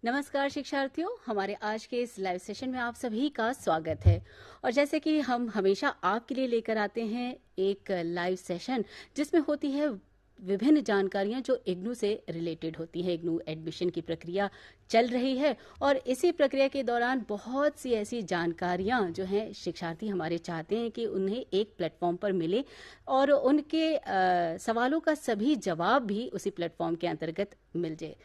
नमस्कार शिक्षार्थियों, हमारे आज के इस लाइव सेशन में आप सभी का स्वागत है। और जैसे कि हम हमेशा आपके लिए लेकर आते हैं एक लाइव सेशन जिसमें होती है विभिन्न जानकारियां जो इग्नू से रिलेटेड होती है। इग्नू एडमिशन की प्रक्रिया चल रही है और इसी प्रक्रिया के दौरान बहुत सी ऐसी जानकारियां जो हैं शिक्षार्थी हमारे चाहते हैं कि उन्हें एक प्लेटफॉर्म पर मिले और उनके सवालों का सभी जवाब भी उसी प्लेटफॉर्म के अंतर्गत मिल जाए।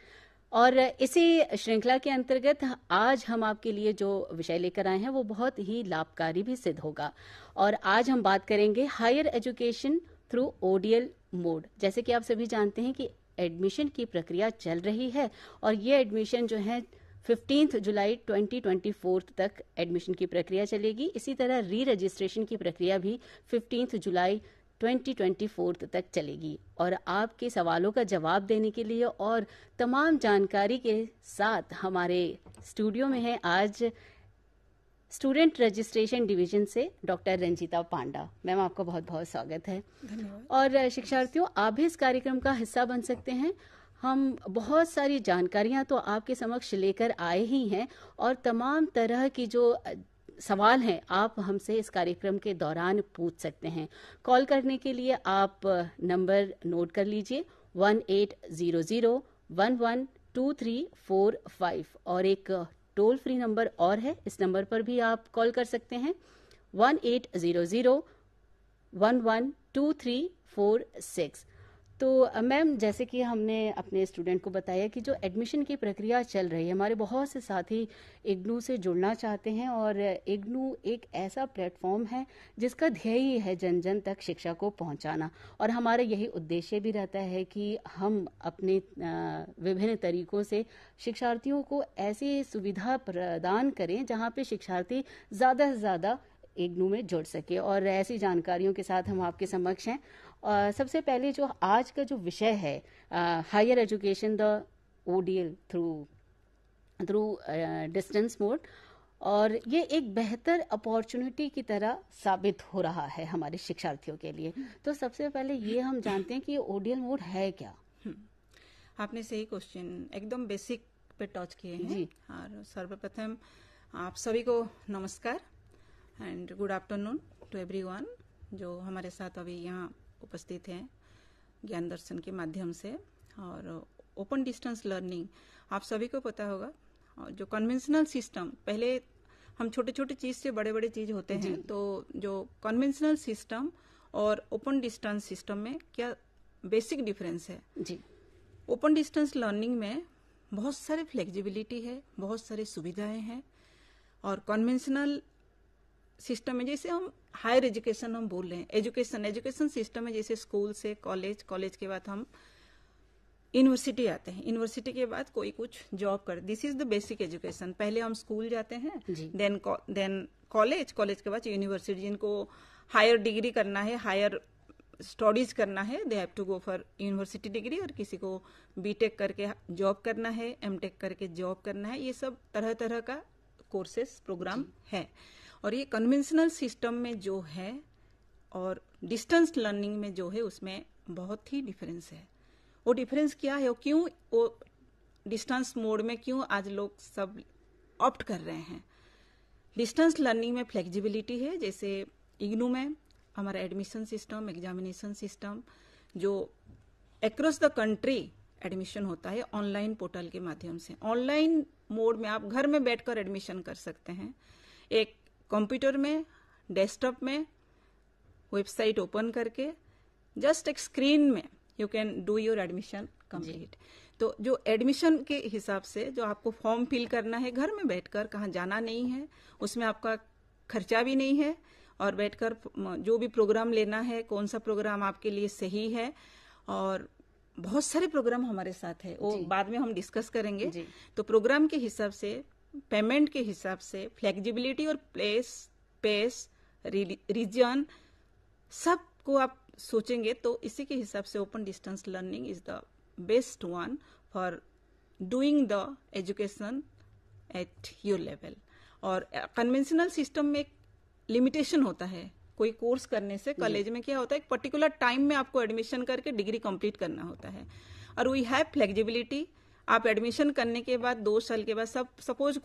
और इसी श्रृंखला के अंतर्गत आज हम आपके लिए जो विषय लेकर आए हैं वो बहुत ही लाभकारी भी सिद्ध होगा। और आज हम बात करेंगे higher education through ODL mode. जैसे कि आप सभी जानते हैं कि एडमिशन की प्रक्रिया चल रही है और ये एडमिशन जो है 15 जुलाई 2024 तक एडमिशन की प्रक्रिया चलेगी। इसी तरह री रजिस्ट्रेशन की प्रक्रिया भी 15 जुलाई 2024 तक चलेगी। और आपके सवालों का जवाब देने के लिए और तमाम जानकारी के साथ हमारे स्टूडियो में है आज स्टूडेंट रजिस्ट्रेशन डिवीजन से डॉक्टर रंजीता पांडा। मैम, आपका बहुत बहुत स्वागत है। धन्यवाद। और शिक्षार्थियों, आप भी इस कार्यक्रम का हिस्सा बन सकते हैं। हम बहुत सारी जानकारियां तो आपके समक्ष लेकर आए ही हैं और तमाम तरह की जो सवाल हैं आप हमसे इस कार्यक्रम के दौरान पूछ सकते हैं। कॉल करने के लिए आप नंबर नोट कर लीजिए 1800112345 और एक टोल फ्री नंबर और है, इस नंबर पर भी आप कॉल कर सकते हैं 1800112346। तो मैम, जैसे कि हमने अपने स्टूडेंट को बताया कि जो एडमिशन की प्रक्रिया चल रही है, हमारे बहुत से साथी इग्नू से जुड़ना चाहते हैं और इग्नू एक ऐसा प्लेटफॉर्म है जिसका ध्येय है जन जन तक शिक्षा को पहुंचाना। और हमारा यही उद्देश्य भी रहता है कि हम अपने विभिन्न तरीकों से शिक्षार्थियों को ऐसी सुविधा प्रदान करें जहां पे शिक्षार्थी ज़्यादा से ज़्यादा इग्नू में जुड़ सके। और ऐसी जानकारियों के साथ हम आपके समक्ष हैं। सबसे पहले जो आज का जो विषय है higher education the ODL through distance mode, और ये एक बेहतर अपॉर्चुनिटी की तरह साबित हो रहा है हमारे शिक्षार्थियों के लिए। तो सबसे पहले ये हम जानते हैं कि ये ओडीएल मोड है क्या। आपने सही क्वेश्चन एकदम बेसिक पे टच किए हैं जी। और सर्वप्रथम आप सभी को नमस्कार and good afternoon to everyone जो हमारे साथ अभी यहाँ उपस्थित हैं ज्ञान दर्शन के माध्यम से। और ओपन डिस्टेंस लर्निंग आप सभी को पता होगा, और जो कन्वेंशनल सिस्टम, पहले हम छोटे छोटे चीज से बड़े बड़े चीज होते हैं, तो जो कन्वेंशनल सिस्टम और ओपन डिस्टेंस सिस्टम में क्या बेसिक डिफरेंस है। जी। ओपन डिस्टेंस लर्निंग में बहुत सारे फ्लेक्सिबिलिटी है, बहुत सारी सुविधाएं हैं। और कन्वेंशनल सिस्टम में जैसे हम हायर एजुकेशन हम बोल रहे हैं, एजुकेशन सिस्टम में जैसे स्कूल से कॉलेज के बाद हम यूनिवर्सिटी आते हैं, यूनिवर्सिटी के बाद कोई कुछ जॉब कर, this is the basic education. पहले हम स्कूल जाते हैं, देन कॉलेज के बाद यूनिवर्सिटी। जिनको हायर डिग्री करना है, हायर स्टडीज करना है, they have to go for university degree. और किसी को बीटेक करके जॉब करना है, एमटेक करके जॉब करना है, ये सब तरह तरह का कोर्सेस प्रोग्राम है। और ये कन्वेंशनल सिस्टम में जो है और डिस्टेंस लर्निंग में जो है उसमें बहुत ही डिफरेंस है। वो डिफरेंस क्या है, क्यों वो डिस्टेंस मोड में क्यों आज लोग सब ऑप्ट कर रहे हैं। डिस्टेंस लर्निंग में फ्लेक्सिबिलिटी है, जैसे इग्नू में हमारा एडमिशन सिस्टम, एग्जामिनेशन सिस्टम जो अक्रॉस द कंट्री एडमिशन होता है ऑनलाइन पोर्टल के माध्यम से। ऑनलाइन मोड में आप घर में बैठकर एडमिशन कर सकते हैं। एक कंप्यूटर में, डेस्कटॉप में वेबसाइट ओपन करके जस्ट एक स्क्रीन में you can do your admission complete. तो जो एडमिशन के हिसाब से जो आपको फॉर्म फिल करना है घर में बैठकर, कहाँ जाना नहीं है, उसमें आपका खर्चा भी नहीं है, और बैठकर जो भी प्रोग्राम लेना है, कौन सा प्रोग्राम आपके लिए सही है, और बहुत सारे प्रोग्राम हमारे साथ है, वो बाद में हम डिस्कस करेंगे। तो प्रोग्राम के हिसाब से, पेमेंट के हिसाब से, फ्लेक्सिबिलिटी और पेस, रीजन सबको आप सोचेंगे तो इसी के हिसाब से open distance learning is the best one for doing the education at your level. और कन्वेंशनल सिस्टम में एक लिमिटेशन होता है, कोई कोर्स करने से कॉलेज में क्या होता है, एक पर्टिकुलर टाइम में आपको एडमिशन करके डिग्री कंप्लीट करना होता है। और वी हैव फ्लेक्सिबिलिटी, आप एडमिशन करने के बाद 2 साल के बाद सपोज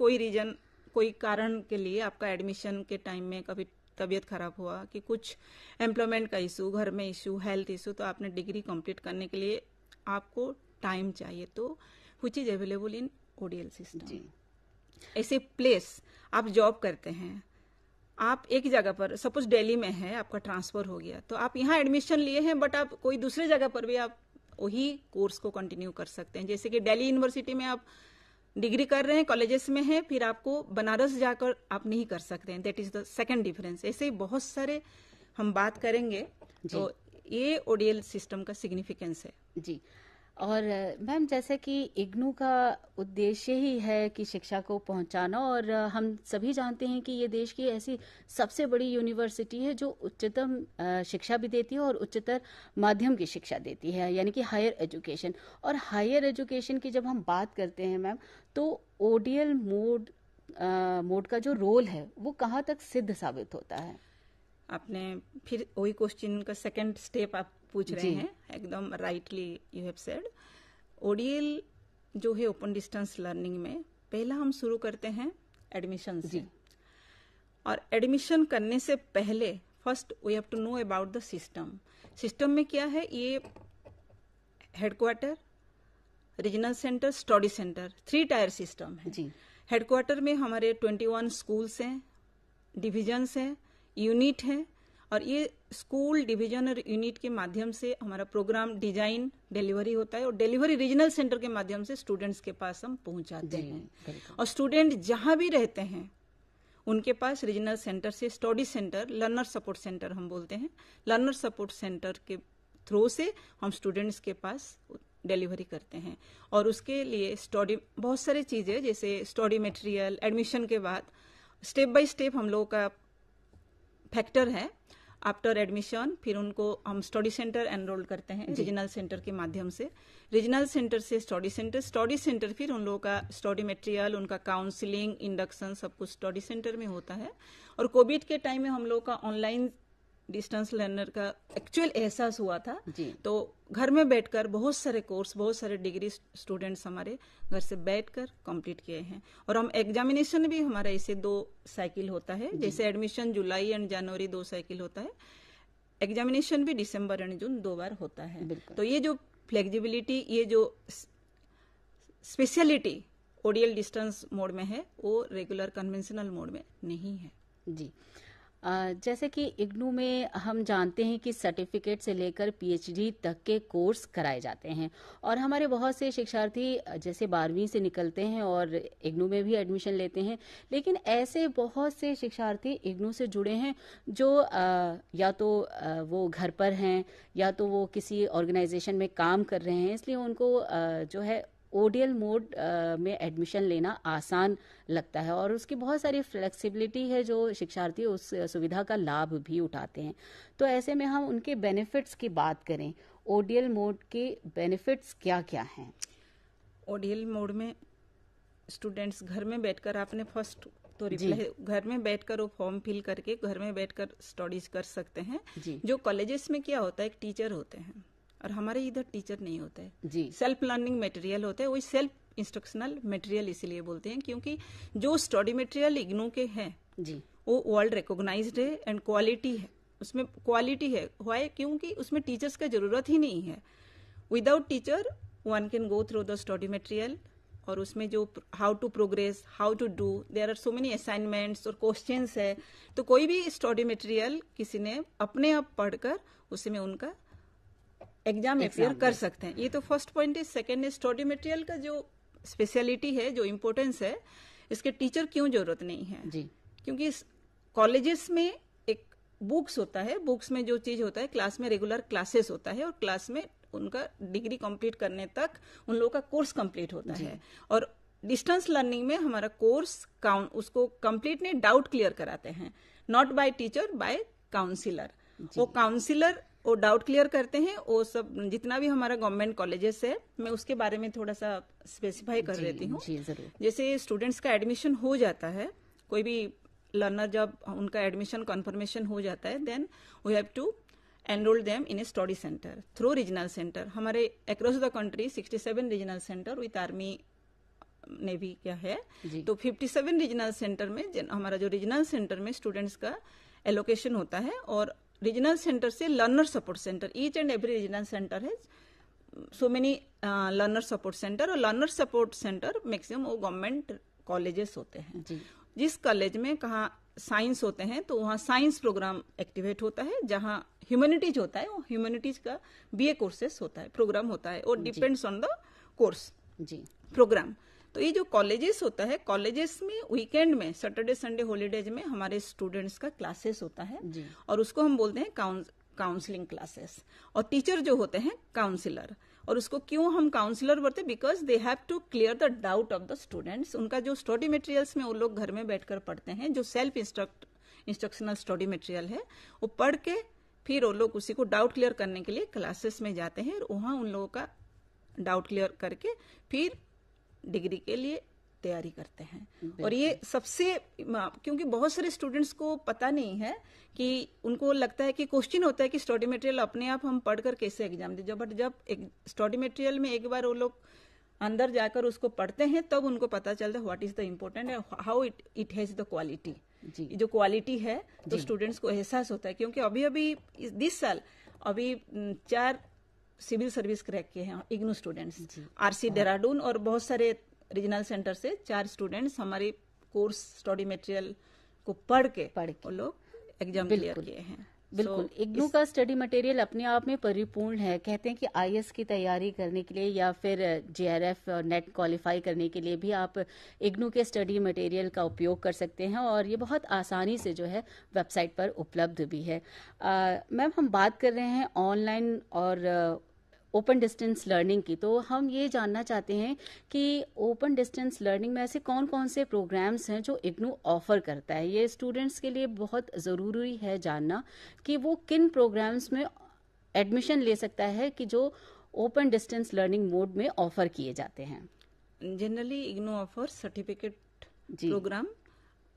कोई कारण के लिए आपका एडमिशन के टाइम में कभी तबीयत खराब हुआ कि कुछ एम्प्लॉयमेंट का इशू, घर में इशू, हेल्थ इशू, तो आपने डिग्री कंप्लीट करने के लिए आपको टाइम चाहिए, तो which is available in ODL system. ऐसे प्लेस आप जॉब करते हैं, आप एक जगह पर सपोज दिल्ली में है, आपका ट्रांसफर हो गया, तो आप यहाँ एडमिशन लिए हैं, बट आप कोई दूसरे जगह पर भी आप वही कोर्स को कंटिन्यू कर सकते हैं। जैसे कि दिल्ली यूनिवर्सिटी में आप डिग्री कर रहे हैं, कॉलेजेस में है, फिर आपको बनारस जाकर आप नहीं कर सकते हैं। That is the second difference. ऐसे ही बहुत सारे हम बात करेंगे, तो ये ओडीएल सिस्टम का सिग्निफिकेंस है जी। और मैम, जैसे कि इग्नू का उद्देश्य ही है कि शिक्षा को पहुंचाना, और हम सभी जानते हैं कि ये देश की ऐसी सबसे बड़ी यूनिवर्सिटी है जो उच्चतम शिक्षा भी देती है और उच्चतर माध्यम की शिक्षा देती है, यानी कि हायर एजुकेशन। और हायर एजुकेशन की जब हम बात करते हैं मैम, तो ओडीएल मोड का जो रोल है वो कहाँ तक सिद्ध साबित होता है? आपने फिर वही क्वेश्चन का सेकंड स्टेप आप पूछ रहे हैं, एकदम rightly you have said. ODL जो है ओपन डिस्टेंस लर्निंग में, पहला हम शुरू करते हैं एडमिशन से। और एडमिशन करने से पहले first we have to know about the system. System में क्या है, ये headquarter, regional centre, study centre, 3 tier system है जी। हेडक्वार्टर में हमारे 21 स्कूल्स हैं, डिविजन्स हैं, यूनिट है, और ये स्कूल, डिवीजन और यूनिट के माध्यम से हमारा प्रोग्राम डिजाइन, डिलीवरी होता है, और डिलीवरी रीजनल सेंटर के माध्यम से स्टूडेंट्स के पास हम पहुंचाते हैं। और स्टूडेंट जहां भी रहते हैं उनके पास रीजनल सेंटर से study centre, learner support centre हम बोलते हैं, लर्नर सपोर्ट सेंटर के थ्रू से हम स्टूडेंट्स के पास डिलीवरी करते हैं। और उसके लिए स्टडी बहुत सारी चीजें, जैसे स्टडी मटेरियल, एडमिशन के बाद स्टेप बाय स्टेप हम लोगों का फैक्टर है। आफ्टर एडमिशन फिर उनको हम स्टडी सेंटर एनरोल करते हैं रीजनल सेंटर के माध्यम से, रीजनल सेंटर से स्टडी सेंटर, स्टडी सेंटर फिर उन लोगों का स्टडी मटेरियल, उनका काउंसलिंग, इंडक्शन, सब कुछ स्टडी सेंटर में होता है। और कोविड के टाइम में हम लोग का ऑनलाइन डिस्टेंस लर्नर का एक्चुअल एहसास हुआ था, तो घर में बैठकर बहुत सारे कोर्स, बहुत सारे डिग्री स्टूडेंट्स हमारे घर से बैठकर कंप्लीट किए हैं। और हम एग्जामिनेशन भी हमारा इसे 2 साइकिल होता है, जैसे admission July and January 2 cycle होता है, एग्जामिनेशन भी दिसंबर एंड जून 2 बार होता है। तो ये जो फ्लेक्सिबिलिटी, ये जो स्पेशलिटी ओडीएल डिस्टेंस मोड में है, वो रेगुलर कन्वेंशनल मोड में नहीं है जी। जैसे कि इग्नू में हम जानते हैं कि सर्टिफिकेट से लेकर पीएचडी तक के कोर्स कराए जाते हैं, और हमारे बहुत से शिक्षार्थी जैसे 12वीं से निकलते हैं और इग्नू में भी एडमिशन लेते हैं। लेकिन ऐसे बहुत से शिक्षार्थी इग्नू से जुड़े हैं जो या तो वो घर पर हैं, या तो वो किसी ऑर्गेनाइजेशन में काम कर रहे हैं, इसलिए उनको जो है ओडीएल मोड में एडमिशन लेना आसान लगता है, और उसकी बहुत सारी फ्लेक्सिबिलिटी है जो शिक्षार्थी उस सुविधा का लाभ भी उठाते हैं। तो ऐसे में हम उनके बेनिफिट्स की बात करें, ओडीएल मोड के बेनिफिट्स क्या क्या हैं? ओडीएल मोड में स्टूडेंट्स घर में बैठकर, आपने फर्स्ट तो रिप्लाई, घर में बैठकर वो फॉर्म फिल करके घर में बैठकर स्टडीज कर सकते हैं। जो कॉलेजेस में क्या होता है, एक टीचर होते हैं, और हमारे इधर टीचर नहीं होते हैं जी। सेल्फ लर्निंग मटेरियल होते हैं, वही सेल्फ इंस्ट्रक्शनल मटेरियल इसीलिए बोलते हैं क्योंकि जो स्टडी मटेरियल इग्नू के हैं जी, वो वर्ल्ड रिकॉग्नाइज्ड है एंड क्वालिटी है, उसमें क्वालिटी है। वाई? क्योंकि उसमें टीचर्स का जरूरत ही नहीं है। Without teacher one can go through the study material, और उसमें जो how to progress, how to do, there are so many assignments और क्वेश्चंस है, तो कोई भी स्टडी मटेरियल किसी ने अपने आप पढ़कर उसमें उनका एग्जाम अपियर कर सकते हैं। ये तो फर्स्ट पॉइंट है। सेकेंड है स्टडी मटेरियल का जो स्पेशलिटी है, जो इम्पोर्टेंस है, इसके टीचर क्यों जरूरत नहीं है जी। क्योंकि कॉलेजेस में एक बुक्स होता है, बुक्स में जो चीज होता है, क्लास में रेगुलर क्लासेस होता है, और क्लास में उनका डिग्री कंप्लीट करने तक उन लोगों का कोर्स कंप्लीट होता है। और डिस्टेंस लर्निंग में हमारा कोर्स उसको कंप्लीट नहीं, डाउट क्लियर कराते हैं, not by teacher, by counsellor. वो काउंसिलर वो डाउट क्लियर करते हैं। वो सब जितना भी हमारा गवर्नमेंट कॉलेजेस है, मैं उसके बारे में थोड़ा सा स्पेसिफाई कर देती हूँ। जैसे स्टूडेंट्स का एडमिशन हो जाता है, कोई भी लर्नर जब उनका एडमिशन कंफर्मेशन हो जाता है, then we have to enroll them in a study center through regional center. हमारे across the country 67 regional center with army navy क्या है, तो 57 रीजनल सेंटर में हमारा जो रीजनल सेंटर में स्टूडेंट्स का एलोकेशन होता है, और रीजनल सेंटर से learner support centre, each and every regional centre है so many learner support centre, और लर्नर सपोर्ट सेंटर मैक्सिमम वो गवर्नमेंट कॉलेजेस होते हैं जी. जिस कॉलेज में कहाँ साइंस होते हैं तो वहाँ साइंस प्रोग्राम एक्टिवेट होता है, जहाँ ह्यूमैनिटीज होता है वो ह्यूमैनिटीज का बीए कोर्सेस होता है, प्रोग्राम होता है, और डिपेंड्स ऑन द कोर्स जी प्रोग्राम. तो ये जो कॉलेजेस होता है, कॉलेजेस में वीकेंड में सैटरडे संडे हॉलीडेज में हमारे स्टूडेंट्स का क्लासेस होता है जी. और उसको हम बोलते हैं काउंसलिंग क्लासेस, और टीचर जो होते हैं काउंसलर. और उसको क्यों हम काउंसलर बोलते हैं, because they have to clear the doubt of the students. उनका जो स्टडी मटेरियल्स में वो लोग घर में बैठकर पढ़ते हैं, जो सेल्फ इंस्ट्रक्शनल स्टडी मटेरियल है, वो पढ़ के फिर वो लोग उसी को डाउट क्लियर करने के लिए क्लासेस में जाते हैं, और वहाँ उन लोगों का डाउट क्लियर करके फिर डिग्री के लिए तैयारी करते हैं. और ये सबसे, क्योंकि बहुत सारे स्टूडेंट्स को पता नहीं है कि उनको लगता है कि क्वेश्चन होता है कि स्टडी मटेरियल अपने आप हम पढ़कर कैसे एग्जाम दे, बट जब एक स्टडी मटेरियल में एक बार वो लोग अंदर जाकर उसको पढ़ते हैं तब उनको पता चलता है what is the important and how it has the quality. जो क्वालिटी है तो स्टूडेंट्स को एहसास होता है. क्योंकि अभी दिस साल 4 सिविल सर्विस क्रैक किए हैं इग्नू स्टूडेंट्स, आरसी देहरादून और बहुत सारे रीजनल सेंटर से 4 स्टूडेंट्स हमारे कोर्स स्टडी मटेरियल को पढ़ के वो लोग एग्जाम क्लियर किए हैं. बिल्कुल. इग्नू का स्टडी मटेरियल अपने आप में परिपूर्ण है. कहते हैं कि आईएएस की तैयारी करने के लिए या फिर जेआरएफ और नेट क्वालिफाई करने के लिए भी आप इग्नू के स्टडी मटेरियल का उपयोग कर सकते हैं, और ये बहुत आसानी से जो है वेबसाइट पर उपलब्ध भी है. मैम, हम बात कर रहे हैं ऑनलाइन और ओपन डिस्टेंस लर्निंग की, तो हम ये जानना चाहते हैं कि ओपन डिस्टेंस लर्निंग में ऐसे कौन कौन से प्रोग्राम्स हैं जो इग्नू ऑफर करता है. ये स्टूडेंट्स के लिए बहुत ज़रूरी है जानना कि वो किन प्रोग्राम्स में एडमिशन ले सकता है कि जो ओपन डिस्टेंस लर्निंग मोड में ऑफर किए जाते हैं. Generally IGNOU offer certificate programme,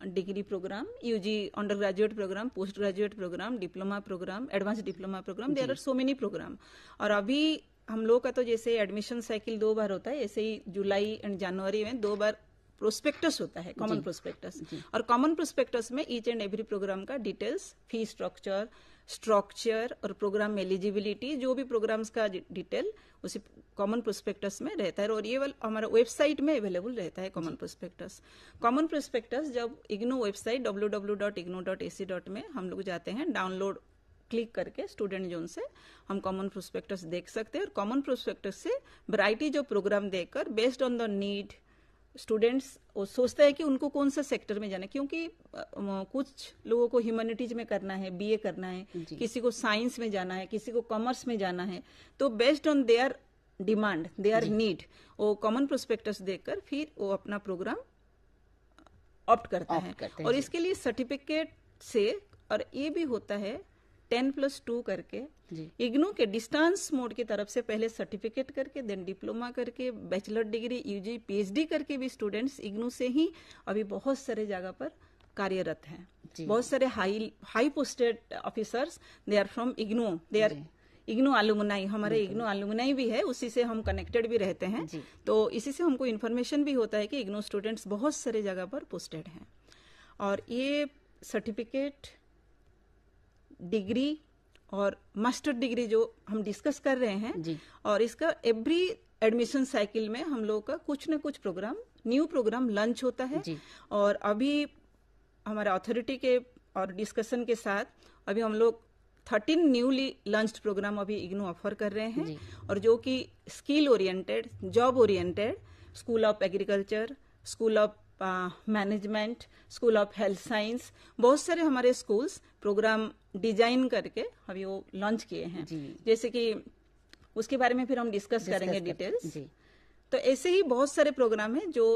degree programme, UG undergraduate programme, postgraduate programme, diploma programme, advance diploma programme, there are so many programme. और अभी हम लोग का तो जैसे एडमिशन साइकिल 2 बार होता है, ऐसे ही जुलाई एंड जनवरी में 2 बार प्रोस्पेक्टस होता है, कॉमन प्रोस्पेक्टस. और कॉमन प्रोस्पेक्टस में ईच एंड एवरी प्रोग्राम का डिटेल्स, फी स्ट्रक्चर और प्रोग्राम एलिजिबिलिटी, जो भी प्रोग्राम्स का डिटेल उसी कॉमन प्रोस्पेक्टस में रहता है. और ये हमारा वेबसाइट में अवेलेबल रहता है कॉमन प्रोस्पेक्टस. कॉमन प्रोस्पेक्टस जब इग्नू वेबसाइट www.ignu.ac. में हम लोग जाते हैं, डाउनलोड क्लिक करके स्टूडेंट जोन से हम कॉमन प्रोस्पेक्टस देख सकते हैं. और कॉमन प्रोस्पेक्टस से वैरायटी जो प्रोग्राम देखकर based on the need students वो सोचते हैं कि उनको कौन सा सेक्टर में जाना है. क्योंकि कुछ लोगों को ह्यूमैनिटीज में करना है, बीए करना है, किसी को साइंस में जाना है, किसी को कॉमर्स में जाना है, तो based on their demand, their need, वो कॉमन प्रोस्पेक्टस देखकर फिर वो अपना प्रोग्राम ऑप्ट करता है. और इसके लिए सर्टिफिकेट से, और ये भी होता है 10+2 करके, इग्नू के डिस्टेंस मोड की तरफ से पहले सर्टिफिकेट करके, देन डिप्लोमा करके, बैचलर डिग्री, यूजी, पीएचडी करके भी स्टूडेंट्स इग्नू से ही अभी बहुत सारे जगह पर कार्यरत हैं. बहुत सारे high posted officers they are from IGNOU, they are IGNOU alumni. हमारे इग्नू अलुमनाई भी है, उसी से हम कनेक्टेड भी रहते हैं. तो इसी से हमको इन्फॉर्मेशन भी होता है कि इग्नू स्टूडेंट्स बहुत सारे जगह पर पोस्टेड हैं. और ये सर्टिफिकेट, डिग्री और मास्टर डिग्री जो हम डिस्कस कर रहे हैं, और इसका एवरी एडमिशन साइकिल में हम लोग का कुछ न कुछ प्रोग्राम, न्यू प्रोग्राम लॉन्च होता है. और अभी हमारे अथॉरिटी के और डिस्कशन के साथ अभी हम लोग 13 न्यूली लॉन्च्ड प्रोग्राम अभी इग्नू ऑफर कर रहे हैं. और जो कि skill oriented, job oriented, school of agriculture, school of management, school of health science, बहुत सारे हमारे स्कूल्स प्रोग्राम डिजाइन करके अभी वो लॉन्च किए हैं. जैसे कि उसके बारे में फिर हम डिस्कस करेंगे डिटेल्स. तो ऐसे ही बहुत सारे प्रोग्राम हैं जो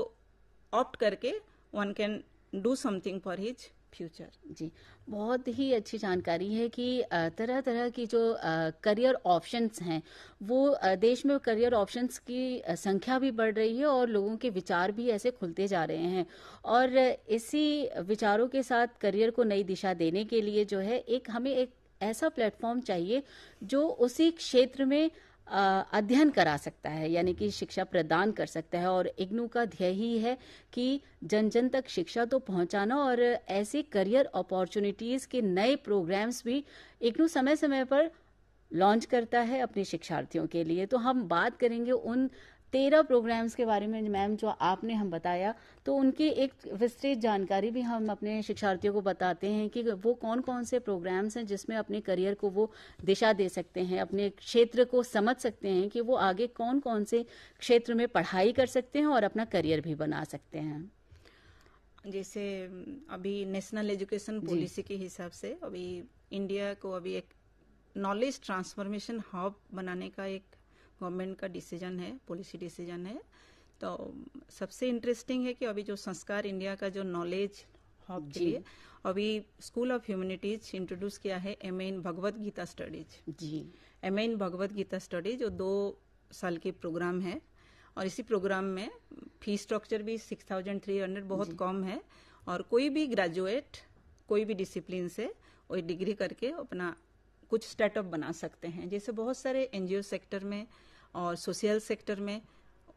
ऑप्ट करके one can do something for his future. जी, बहुत ही अच्छी जानकारी है कि तरह तरह की जो करियर ऑप्शंस हैं, वो देश में करियर ऑप्शंस की संख्या भी बढ़ रही है और लोगों के विचार भी ऐसे खुलते जा रहे हैं. और इसी विचारों के साथ करियर को नई दिशा देने के लिए जो है हमें एक ऐसा प्लेटफॉर्म चाहिए जो उसी क्षेत्र में अध्ययन करा सकता है, यानी कि शिक्षा प्रदान कर सकता है। और इग्नू का ध्येय ही है कि जन जन तक शिक्षा तो पहुंचाना, और ऐसे करियर अपॉर्चुनिटीज के नए प्रोग्राम्स भी इग्नू समय समय पर लॉन्च करता है अपने शिक्षार्थियों के लिए। तो हम बात करेंगे उन 13 प्रोग्राम्स के बारे में मैम जो आपने हम बताया, तो उनकी एक विस्तृत जानकारी भी हम अपने शिक्षार्थियों को बताते हैं कि वो कौन कौन से प्रोग्राम्स हैं जिसमें अपने करियर को वो दिशा दे सकते हैं, अपने क्षेत्र को समझ सकते हैं कि वो आगे कौन कौन से क्षेत्र में पढ़ाई कर सकते हैं और अपना करियर भी बना सकते हैं। जैसे अभी नेशनल एजुकेशन पॉलिसी के हिसाब से अभी इंडिया को अभी एक नॉलेज ट्रांसफॉर्मेशन हब बनाने का एक गवर्नमेंट का डिसीजन है, पॉलिसी डिसीजन है। तो सबसे इंटरेस्टिंग है कि अभी जो संस्कार इंडिया का जो नॉलेज हब के लिए अभी स्कूल ऑफ ह्यूमैनिटीज इंट्रोड्यूस किया है MA in Bhagavad Gita studies. जी, MA in Bhagavad Gita studies जो 2 साल के प्रोग्राम है, और इसी प्रोग्राम में फीस स्ट्रक्चर भी 6300 बहुत कम है, और कोई भी ग्रेजुएट कोई भी डिसिप्लिन से वही डिग्री करके अपना कुछ स्टार्टअप बना सकते हैं। जैसे बहुत सारे एनजीओ सेक्टर में और सोशल सेक्टर में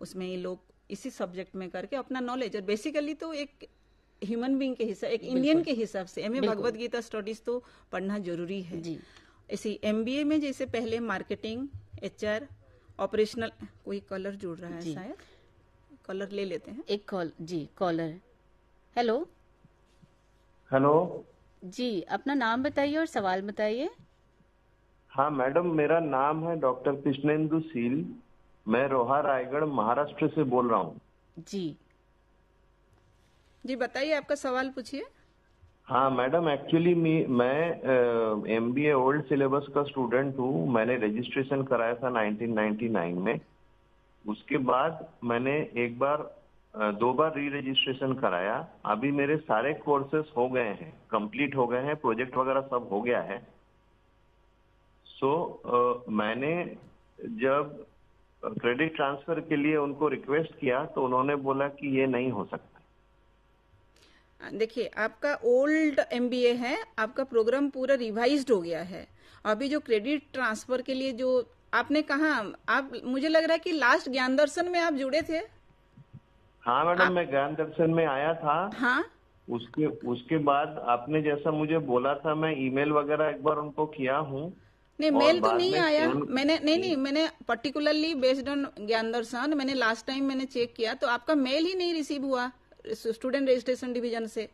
उसमें ये लोग इसी सब्जेक्ट में करके अपना नॉलेज, और बेसिकली तो एक ह्यूमन बीइंग के हिसाब, एक इंडियन के हिसाब से एमए भगवत गीता स्टडीज तो पढ़ना जरूरी है। इसी एमबीए में जैसे पहले मार्केटिंग, एचआर, ऑपरेशनल, कोई कलर जुड़ रहा है शायद, कलर ले लेते हैं। एक कॉल, जी कॉलर। हेलो हेलो जी, अपना नाम बताइए और सवाल बताइए। हाँ मैडम, मेरा नाम है डॉक्टर कृष्णेंदु सील। मैं रोहा, रायगढ़, महाराष्ट्र से बोल रहा हूँ। जी जी बताइए, आपका सवाल पूछिए। हाँ मैडम, एक्चुअली मैं एमबीए ओल्ड सिलेबस का स्टूडेंट हूँ। मैंने रजिस्ट्रेशन कराया था 1999 में। उसके बाद मैंने एक बार 2 बार री रजिस्ट्रेशन कराया। अभी मेरे सारे कोर्सेस हो गए हैं, कंप्लीट हो गए हैं, प्रोजेक्ट वगैरह सब हो गया है। मैंने जब क्रेडिट ट्रांसफर के लिए उनको रिक्वेस्ट किया तो उन्होंने बोला कि ये नहीं हो सकता। देखिए, आपका ओल्ड एमबीए है, आपका प्रोग्राम पूरा रिवाइज्ड हो गया है। अभी जो क्रेडिट ट्रांसफर के लिए जो आपने कहा, आप, मुझे लग रहा है कि लास्ट ज्ञान दर्शन में आप जुड़े थे। हाँ मैडम, मैं ज्ञान दर्शन में आया था। हाँ, उसके बाद आपने जैसा मुझे बोला था, मैं ईमेल वगैरह एक बार उनको किया हूँ। नहीं, मेल तो नहीं आया। मैंने पर्टिकुलरली बेस्ड ऑन ज्ञान दर्शन, मैंने लास्ट टाइम मैंने चेक किया तो आपका मेल ही नहीं रिसीव हुआ स्टूडेंट रजिस्ट्रेशन डिवीजन से।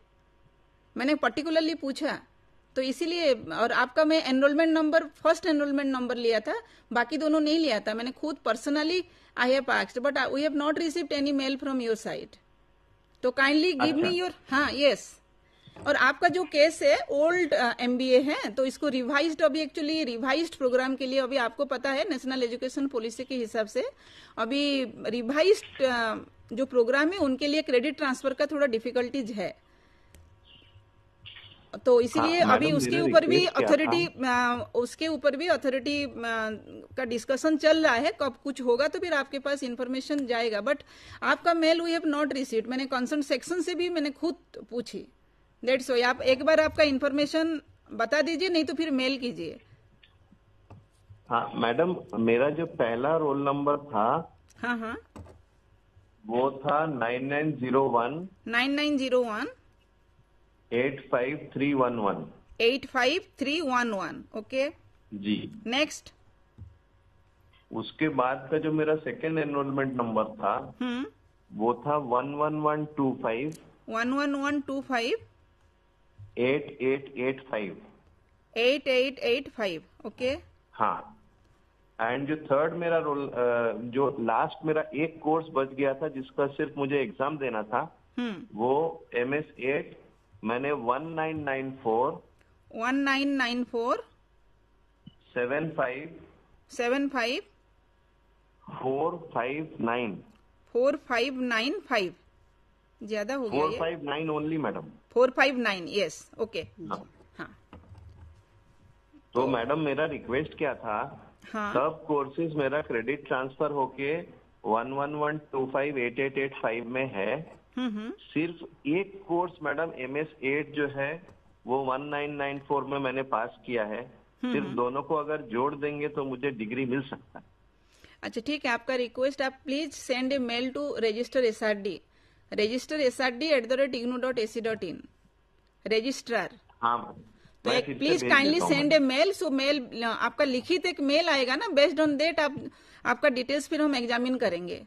मैंने पर्टिकुलरली पूछा तो इसीलिए, और आपका मैं enrolment number, first enrolment number लिया था, बाकी दोनों नहीं लिया था। मैंने खुद personally I have asked but we have not received any mail from your side. तो काइंडली गिव मी योर, हाँ यस। और आपका जो केस है ओल्ड एमबीए है, तो इसको रिवाइज्ड, अभी एक्चुअली रिवाइज्ड प्रोग्राम के लिए अभी आपको पता है नेशनल एजुकेशन पॉलिसी के हिसाब से अभी रिवाइज्ड जो प्रोग्राम है उनके लिए क्रेडिट ट्रांसफर का थोड़ा डिफिकल्टीज है। तो इसीलिए अभी उसके ऊपर भी अथॉरिटी का डिस्कशन चल रहा है। कब कुछ होगा तो फिर आपके पास इंफॉर्मेशन जाएगा। बट आपका mail we have not received. मैंने कंसर्न सेक्शन से भी मैंने खुद पूछी। दैट्स व्हाई आप एक बार आपका इंफॉर्मेशन बता दीजिए, नहीं तो फिर मेल कीजिए। हाँ मैडम, मेरा जो पहला रोल नंबर था, हाँ, वो था 9901 85311। 85311, ओके जी। नेक्स्ट। उसके बाद का जो मेरा सेकेंड एनरोलमेंट नंबर था, वो था 11125 11125 8885। 8885, ओके। हाँ, एंड जो थर्ड मेरा रोल, जो लास्ट मेरा एक कोर्स बच गया था जिसका सिर्फ मुझे एग्जाम देना था, वो MS8। मैंने 1994 75 459 4595, ज्यादा हो गया ये। 459 ओनली मैडम। 459, yes, okay. हाँ, तो मैडम मेरा रिक्वेस्ट क्या था, हाँ, सब कोर्सेज मेरा क्रेडिट ट्रांसफर होके 11125 8885 में है। सिर्फ एक कोर्स मैडम MS8 जो है वो 1994 में मैंने पास किया है। सिर्फ दोनों को अगर जोड़ देंगे तो मुझे डिग्री मिल सकता है। अच्छा ठीक है, आपका रिक्वेस्ट, आप please send a mail to register srd@ignou.ac.in registrar. हाँ, तो मैं एक फिर से प्लीज भेज काइंडली देता हूँ सेंड ए मैडम। मेल। सो मेल आपका लिखित एक मेल आएगा ना, बेस्ड ऑन दैट आपका डिटेल्स फिर हम एग्जामिन करेंगे। ठीक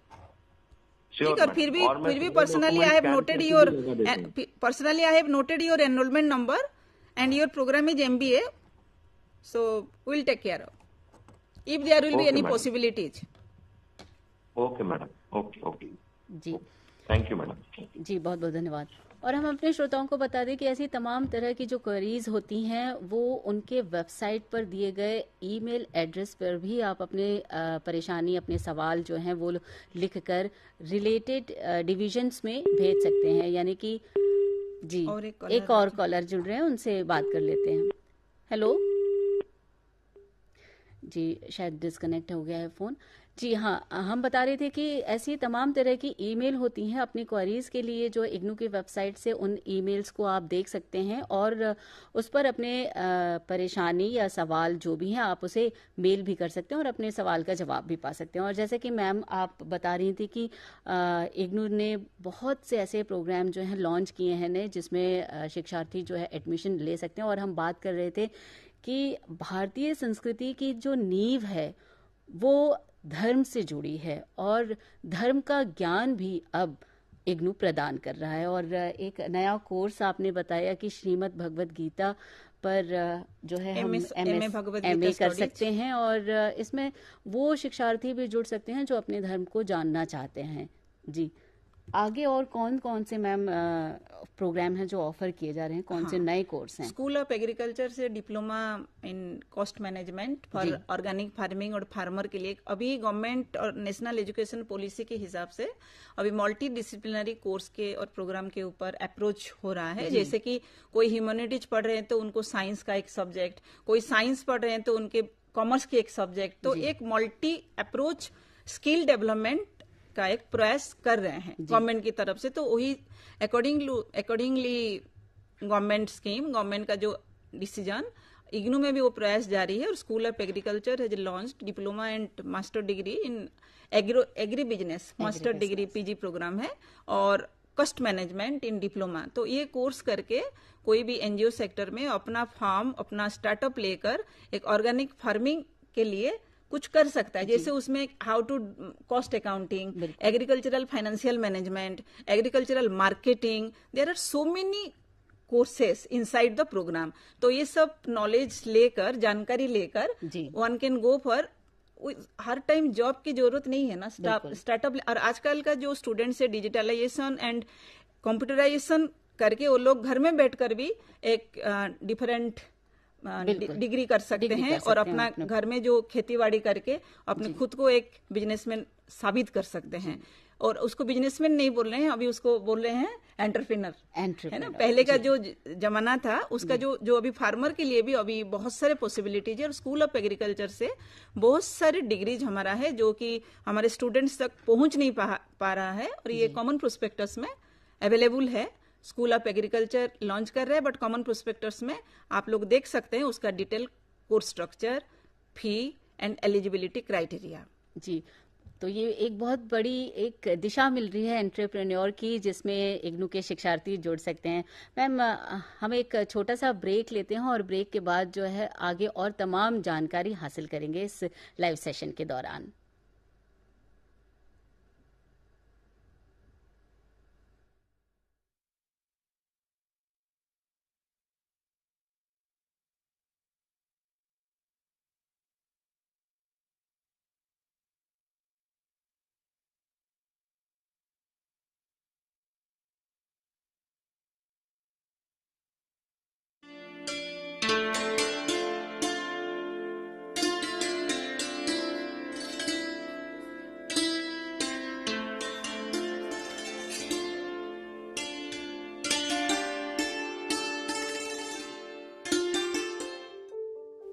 श्योर है, और मैडम, और मैं सारे personally I document have scan noted करके योर भी लगा देता हूँ। Enrolment number and your programme is MBA, so will take care of if there will be okay any madam, possibilities. Okay madam, okay okay, जी thank you madam. जी, बहुत बहुत धन्यवाद। और हम अपने श्रोताओं को बता दें कि ऐसी तमाम तरह की जो क्वेरीज होती हैं वो उनके वेबसाइट पर दिए गए ईमेल एड्रेस पर भी आप अपने परेशानी, अपने सवाल जो हैं वो लिखकर रिलेटेड डिविजन्स में भेज सकते हैं। यानी कि जी, और एक और कॉलर जुड़ रहे हैं, उनसे बात कर लेते हैं। हेलो जी, शायद डिस्कनेक्ट हो गया है फ़ोन। जी हाँ, हम बता रहे थे कि ऐसी तमाम तरह की ईमेल होती हैं अपनी क्वेरीज के लिए, जो इग्नू की वेबसाइट से उन ईमेल्स को आप देख सकते हैं और उस पर अपने परेशानी या सवाल जो भी हैं आप उसे मेल भी कर सकते हैं और अपने सवाल का जवाब भी पा सकते हैं। और जैसे कि मैम आप बता रही थी कि इग्नू ने बहुत से ऐसे प्रोग्राम जो हैं लॉन्च किए हैं नए, जिसमें शिक्षार्थी जो है एडमिशन ले सकते हैं। और हम बात कर रहे थे कि भारतीय संस्कृति की जो नींव है वो धर्म से जुड़ी है और धर्म का ज्ञान भी अब इग्नू प्रदान कर रहा है। और एक नया कोर्स आपने बताया कि श्रीमद् भगवद गीता पर जो है हम MA कर सकते हैं और इसमें वो शिक्षार्थी भी जुड़ सकते हैं जो अपने धर्म को जानना चाहते हैं। जी, आगे और कौन कौन से मैम प्रोग्राम हैं जो ऑफर किए जा रहे हैं, कौन से नए कोर्स हैं? स्कूल ऑफ एग्रीकल्चर से diploma in cost management for organic farming और फार्मर के लिए अभी गवर्नमेंट और नेशनल एजुकेशन पॉलिसी के हिसाब से अभी मल्टी डिसिप्लिनरी कोर्स के और प्रोग्राम के ऊपर अप्रोच हो रहा है। जैसे कि कोई ह्यूमैनिटीज पढ़ रहे हैं तो उनको साइंस का एक सब्जेक्ट, कोई साइंस पढ़ रहे हैं तो उनके कॉमर्स की एक सब्जेक्ट, तो एक मल्टी अप्रोच स्किल डेवलपमेंट का एक प्रयास कर रहे हैं गवर्नमेंट की तरफ से। तो वही अकॉर्डिंगली गवर्नमेंट स्कीम, गवर्नमेंट का जो डिसीजन, इग्नू में भी वो प्रयास जारी है। और school of agriculture has launched diploma and master degree in agribusiness, master degree PG programme है, और कॉस्ट मैनेजमेंट इन डिप्लोमा। तो ये कोर्स करके कोई भी NGO सेक्टर में अपना फार्म, अपना स्टार्टअप लेकर एक ऑर्गेनिक फार्मिंग के लिए कुछ कर सकता है। जैसे उसमें how to cost accounting, agricultural financial management, agricultural marketing, there are so many courses inside the programme. तो ये सब नॉलेज लेकर, जानकारी लेकर वन कैन गो फॉर, हर टाइम जॉब की जरूरत नहीं है ना, स्टार्टअप। और आजकल का जो स्टूडेंट्स है, डिजिटलाइजेशन एंड कंप्यूटराइजेशन करके वो लोग घर में बैठकर भी एक डिफरेंट डिग्री कर सकते हैं और अपना घर में जो खेतीबाड़ी करके अपने खुद को एक बिजनेसमैन साबित कर सकते हैं। और उसको बिजनेसमैन नहीं बोल रहे हैं, अभी उसको बोल रहे हैं एंटरप्रेन्योर, है ना। पहले का जो जमाना था उसका जो अभी फार्मर के लिए भी अभी बहुत सारे पॉसिबिलिटीज है। और स्कूल ऑफ एग्रीकल्चर से बहुत सारे डिग्रीज हमारा है जो कि हमारे स्टूडेंट्स तक पहुंच नहीं पा रहा है, और ये कॉमन प्रोस्पेक्टस में अवेलेबल है। स्कूल ऑफ एग्रीकल्चर लॉन्च कर रहे हैं, बट कॉमन प्रोस्पेक्टस में आप लोग देख सकते हैं उसका detail course structure, fee and eligibility criteria. जी, तो ये एक बहुत बड़ी एक दिशा मिल रही है एंटरप्रेन्योर की, जिसमें इग्नू के शिक्षार्थी जुड़ सकते हैं। मैम, हम एक छोटा सा ब्रेक लेते हैं और ब्रेक के बाद जो है आगे और तमाम जानकारी हासिल करेंगे इस लाइव सेशन के दौरान।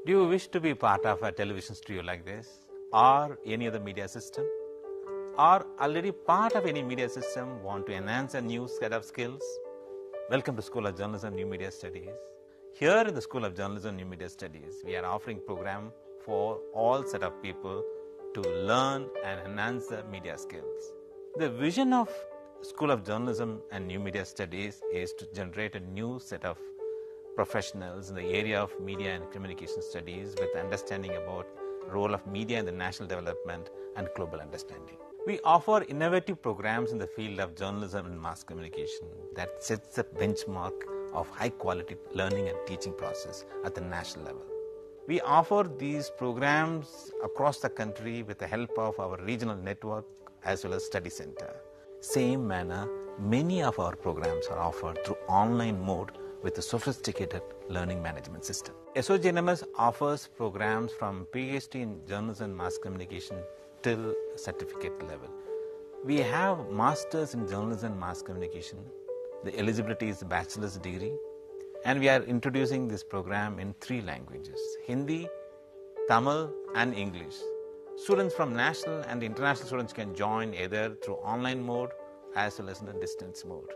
Do you wish to be part of a television studio like this, or any other media system, or already part of any media system, want to enhance a new set of skills? Welcome to School of Journalism New Media Studies. Here in the School of Journalism and New Media Studies, we are offering program for all set of people to learn and enhance their media skills. The vision of School of Journalism and New Media Studies is to generate a new set of professionals in the area of media and communication studies with understanding about role of media in the national development and global understanding. We offer innovative programs in the field of journalism and mass communication that sets the benchmark of high quality learning and teaching process at the national level. We offer these programs across the country with the help of our regional network as well as study center. Same manner, many of our programs are offered through online mode with a sophisticated learning management system. SOJNMS offers programs from PhD in journalism and mass communication till certificate level. We have masters in journalism and mass communication. The eligibility is a bachelor's degree, and we are introducing this program in 3 languages: Hindi, Tamil and English. Students from national and international students can join either through online mode as well as in a distance mode.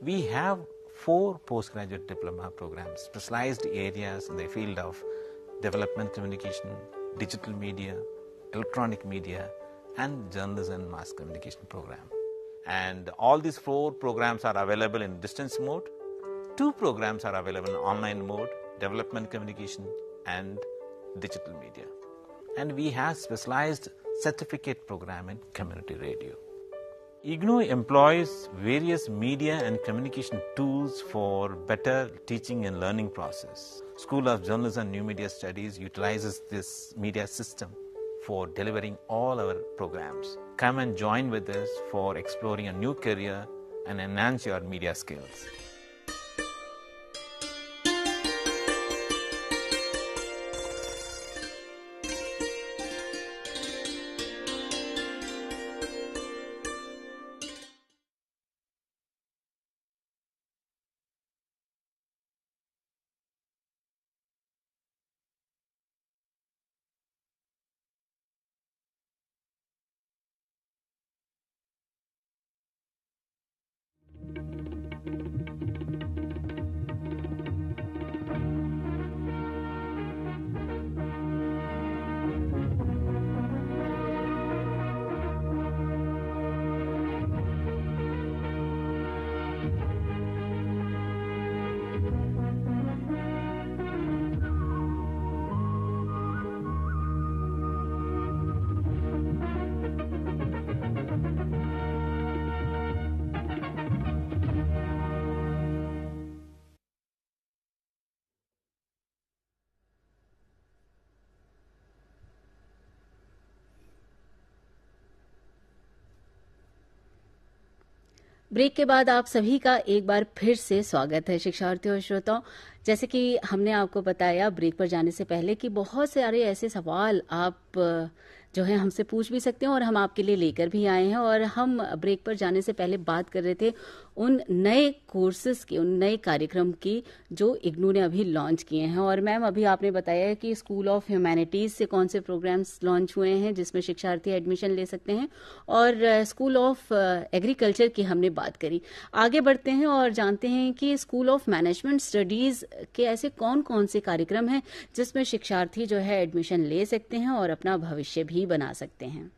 We have 4 postgraduate diploma programs, specialized areas in the field of development communication, digital media, electronic media and journalism and mass communication program. And all these 4 programs are available in distance mode. 2 programs are available in online mode, development communication and digital media. And we have specialized certificate program in community radio. IGNOU employs various media and communication tools for better teaching and learning process. School of Journalism and New Media Studies utilizes this media system for delivering all our programs. Come and join with us for exploring a new career and enhance your media skills. Break के बाद आप सभी का एक बार फिर से स्वागत है शिक्षार्थियों और श्रोताओं। जैसे कि हमने आपको बताया ब्रेक पर जाने से पहले कि बहुत सारे ऐसे सवाल आप जो है हमसे पूछ भी सकते हैं और हम आपके लिए लेकर भी आए हैं। और हम ब्रेक पर जाने से पहले बात कर रहे थे उन नए कोर्सेज की, उन नए कार्यक्रम की जो इग्नू ने अभी लॉन्च किए हैं। और मैम अभी आपने बताया कि स्कूल ऑफ ह्यूमैनिटीज से कौन से प्रोग्राम्स लॉन्च हुए हैं जिसमें शिक्षार्थी एडमिशन ले सकते हैं, और स्कूल ऑफ एग्रीकल्चर की हमने बात करी। आगे बढ़ते हैं और जानते हैं कि स्कूल ऑफ मैनेजमेंट स्टडीज के ऐसे कौन कौन से कार्यक्रम हैं जिसमें शिक्षार्थी जो है एडमिशन ले सकते हैं और अपना भविष्य भी बना सकते हैं।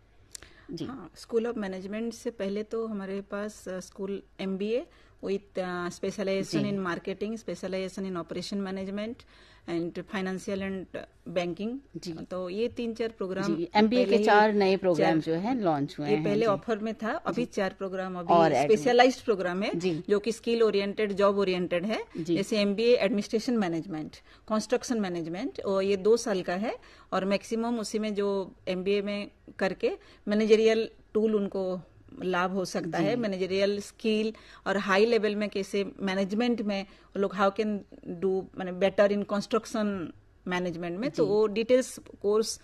जी हाँ, स्कूल ऑफ मैनेजमेंट से पहले तो हमारे पास school MBA with specialisation in marketing, specialisation in operation management and financial and banking. तो ये 3-4 प्रोग्राम MBA के 4 नए प्रोग्राम जो है लॉन्च हुए हैं। पहले ऑफर में था, अभी 4 प्रोग्राम अभी स्पेशलाइज्ड प्रोग्राम है जो कि स्किल ओरिएंटेड, जॉब ओरिएंटेड है। जैसे MBA administration management, construction management, और ये 2 साल का है और मैक्सिमम उसी में जो MBA में करके मैनेजरियल टूल उनको लाभ हो सकता है, मैनेजरियल स्किल और हाई लेवल में कैसे मैनेजमेंट में लोग हाउ कैन डू माने बेटर इन कंस्ट्रक्शन मैनेजमेंट में। तो वो डिटेल्स कोर्स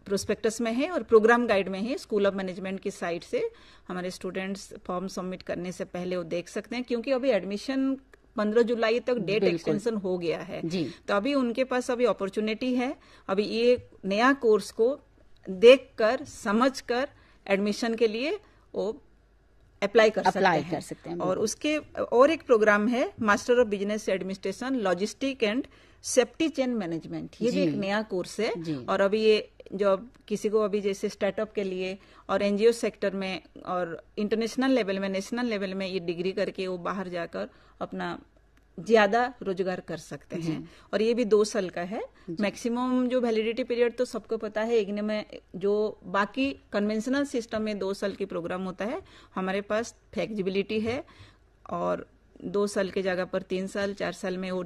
प्रोस्पेक्टस में है और प्रोग्राम गाइड में है। स्कूल ऑफ मैनेजमेंट की साइट से हमारे स्टूडेंट्स फॉर्म सबमिट करने से पहले वो देख सकते हैं, क्योंकि अभी एडमिशन 15 जुलाई तक डेट एक्सटेंशन हो गया है। तो अभी उनके पास अभी अपॉर्चुनिटी है अभी ये नया कोर्स को देखकर समझकर एडमिशन के लिए वो अप्लाई कर सकते हैं। और उसके और एक प्रोग्राम है master of business administration, logistic and safety chain management, ये भी एक नया कोर्स है। जी। और अभी ये जो किसी को अभी जैसे स्टार्टअप के लिए और एनजीओ सेक्टर में और इंटरनेशनल लेवल में, नेशनल लेवल में ये डिग्री करके वो बाहर जाकर अपना ज्यादा रोजगार कर सकते हैं। और ये भी 2 साल का है। मैक्सिमम जो वैलिडिटी पीरियड तो सबको पता है, इग्नू में जो बाकी कन्वेंशनल सिस्टम में 2 साल की प्रोग्राम होता है, हमारे पास फ्लेक्सिबिलिटी है और 2 साल की जगह पर 3 साल 4 साल में वो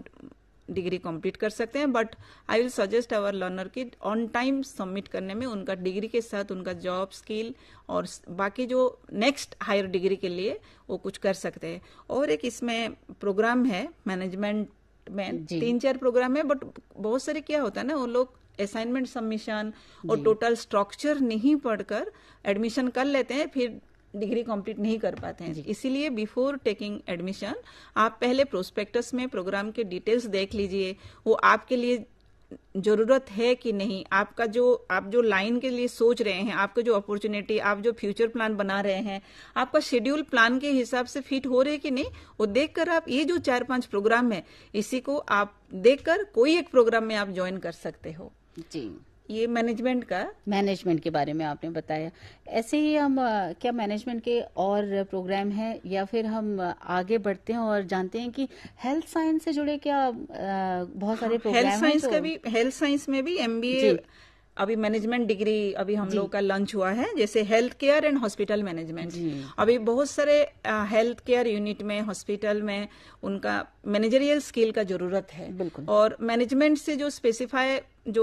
डिग्री कंप्लीट कर सकते हैं। But I will suggest our learner की ऑन टाइम सबमिट करने में उनका डिग्री के साथ उनका जॉब स्किल और बाकी जो नेक्स्ट हायर डिग्री के लिए वो कुछ कर सकते हैं। और एक इसमें प्रोग्राम है मैनेजमेंट में, 3-4 प्रोग्राम है। बट बहुत सारे क्या होता है ना, वो लोग असाइनमेंट सबमिशन और टोटल स्ट्रक्चर नहीं पढ़कर एडमिशन कर लेते हैं, फिर डिग्री कंप्लीट नहीं कर पाते हैं। इसीलिए बिफोर टेकिंग एडमिशन आप पहले प्रोस्पेक्टस में प्रोग्राम के डिटेल्स देख लीजिए, वो आपके लिए जरूरत है कि नहीं, आपका जो आप जो लाइन के लिए सोच रहे हैं, आपका जो अपॉर्चुनिटी, आप जो फ्यूचर प्लान बना रहे हैं, आपका शेड्यूल प्लान के हिसाब से फिट हो रहे कि नहीं, वो देखकर आप ये जो 4-5 प्रोग्राम है, इसी को आप देखकर कोई एक प्रोग्राम में आप ज्वाइन कर सकते हो। जी, ये मैनेजमेंट के बारे में आपने बताया। ऐसे ही हम क्या मैनेजमेंट के और प्रोग्राम हैं, या फिर हम आगे बढ़ते हैं और जानते हैं कि हेल्थ साइंस से जुड़े क्या बहुत सारे प्रोग्राम हैं? हेल्थ साइंस में भी एमबीए अभी मैनेजमेंट डिग्री अभी हम लोग का लॉन्च हुआ है, जैसे health care and hospital management. अभी बहुत सारे हेल्थ केयर यूनिट में, हॉस्पिटल में उनका मैनेजरियल स्किल का जरूरत है। और मैनेजमेंट से जो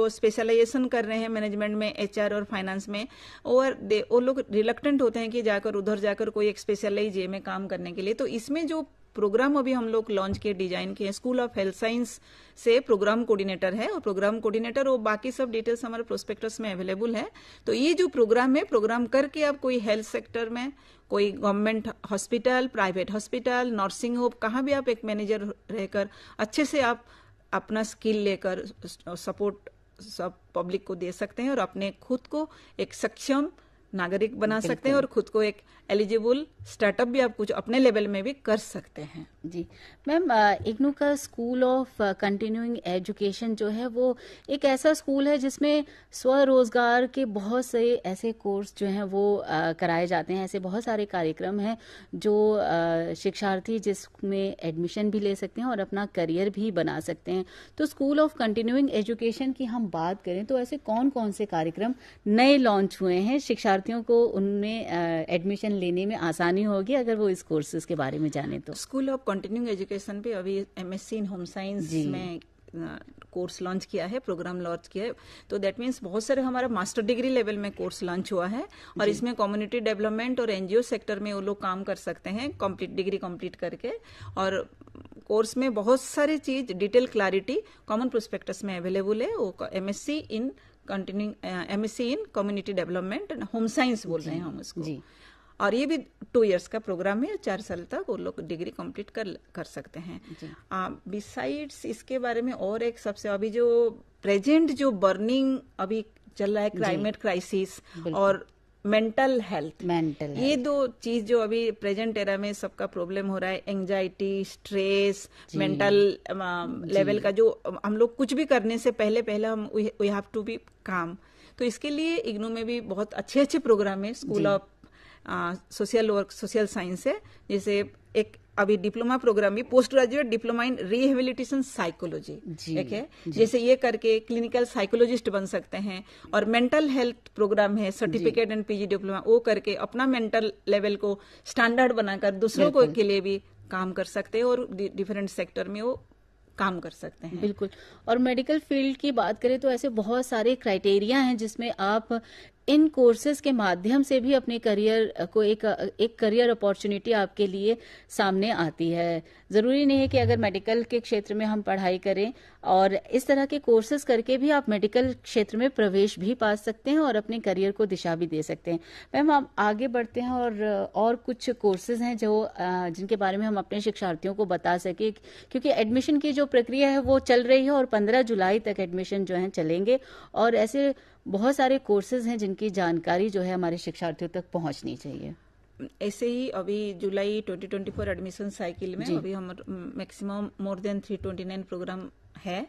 स्पेशलाइजेशन कर रहे हैं मैनेजमेंट में, एचआर और फाइनेंस में, और वो लोग रिलक्टेंट होते हैं कि जाकर उधर जाकर कोई एक स्पेशलाइज में काम करने के लिए। तो इसमें जो प्रोग्राम अभी हम लोग लॉन्च किए, डिजाइन किए, स्कूल ऑफ हेल्थ साइंस से प्रोग्राम कोऑर्डिनेटर है, और प्रोग्राम कोऑर्डिनेटर और बाकी सब डिटेल्स हमारे प्रोस्पेक्टस में अवेलेबल है। तो ये जो प्रोग्राम है, प्रोग्राम करके आप कोई हेल्थ सेक्टर में, कोई government hospital, private hospital, nursing home, कहाँ भी आप एक मैनेजर रहकर अच्छे से आप अपना स्किल लेकर सपोर्ट सब पब्लिक को दे सकते हैं और अपने खुद को एक सक्षम नागरिक बना सकते हैं और खुद को एक एलिजिबल स्टार्टअप भी आप कुछ अपने लेवल में भी कर सकते हैं। जी मैम, इग्नू का स्कूल ऑफ कंटिन्यूइंग एजुकेशन जो है वो एक ऐसा स्कूल है जिसमें स्वरोजगार के बहुत से ऐसे कोर्स जो हैं वो कराए जाते हैं। ऐसे बहुत सारे कार्यक्रम हैं जो शिक्षार्थी जिसमें एडमिशन भी ले सकते हैं और अपना करियर भी बना सकते हैं। तो स्कूल ऑफ कंटिन्यूइंग एजुकेशन की हम बात करें तो ऐसे कौन कौन से कार्यक्रम नए लॉन्च हुए हैं, शिक्षार्थियों को उनमें एडमिशन लेने में आसानी होगी अगर वो इस कोर्सेज के बारे में जाने? तो स्कूल ऑफ कंटिन्यूइंग एजुकेशन पे अभी एमएससी इन होम साइंस में कोर्स लॉन्च किया है, प्रोग्राम लॉन्च किया है। तो दैट मीन्स बहुत सारे हमारा मास्टर डिग्री लेवल में कोर्स लॉन्च हुआ है और इसमें कम्युनिटी डेवलपमेंट और एनजीओ सेक्टर में वो लोग काम कर सकते हैं कंप्लीट डिग्री कंप्लीट करके। और कोर्स में बहुत सारी चीज डिटेल क्लैरिटी कॉमन प्रोस्पेक्टस में अवेलेबल है। वो MSc in community development and home science बोल रहे हैं हम उसको। और ये भी 2 इयर्स का प्रोग्राम है, 4 साल तक वो लोग डिग्री कंप्लीट कर सकते हैं। बिसाइड्स इसके बारे में और एक सबसे अभी जो प्रेजेंट जो बर्निंग अभी चल रहा है, क्लाइमेट क्राइसिस और मेंटल हेल्थ, ये 2 चीज जो अभी प्रेजेंट एरा में सबका प्रॉब्लम हो रहा है, एंजाइटी, स्ट्रेस, मेंटल लेवल का, जो हम लोग कुछ भी करने से पहले हम वी हैव टू बी काम। तो इसके लिए इग्नू में भी बहुत अच्छे प्रोग्राम है। School of social work, social science है, जैसे एक अभी डिप्लोमा प्रोग्राम भी, post graduate diploma in rehabilitation psychology एक है, जैसे ये करके क्लिनिकल साइकोलॉजिस्ट बन सकते हैं। और मेंटल हेल्थ प्रोग्राम है, सर्टिफिकेट एंड पीजी डिप्लोमा, वो करके अपना मेंटल लेवल को स्टैंडर्ड बनाकर दूसरों को के लिए भी काम कर सकते हैं और डिफरेंट सेक्टर में वो काम कर सकते हैं। बिल्कुल। और मेडिकल फील्ड की बात करें तो ऐसे बहुत सारे क्राइटेरिया हैं जिसमें आप इन कोर्सेज के माध्यम से भी अपने करियर को एक करियर अपॉर्चुनिटी आपके लिए सामने आती है। जरूरी नहीं है कि अगर मेडिकल के क्षेत्र में हम पढ़ाई करें, और इस तरह के कोर्सेज करके भी आप मेडिकल क्षेत्र में प्रवेश भी पा सकते हैं और अपने करियर को दिशा भी दे सकते हैं। मैम, आप आगे बढ़ते हैं और कुछ कोर्सेज हैं जो जिनके बारे में हम अपने शिक्षार्थियों को बता सके, क्योंकि एडमिशन की जो प्रक्रिया है वो चल रही है और 15 जुलाई तक एडमिशन जो है चलेंगे, और ऐसे बहुत सारे कोर्सेज हैं जिनकी जानकारी जो है हमारे शिक्षार्थियों तक पहुंचनी चाहिए। ऐसे ही अभी जुलाई 2024 एडमिशन साइकिल में अभी हम मैक्सिमम मोर देन 329 प्रोग्राम है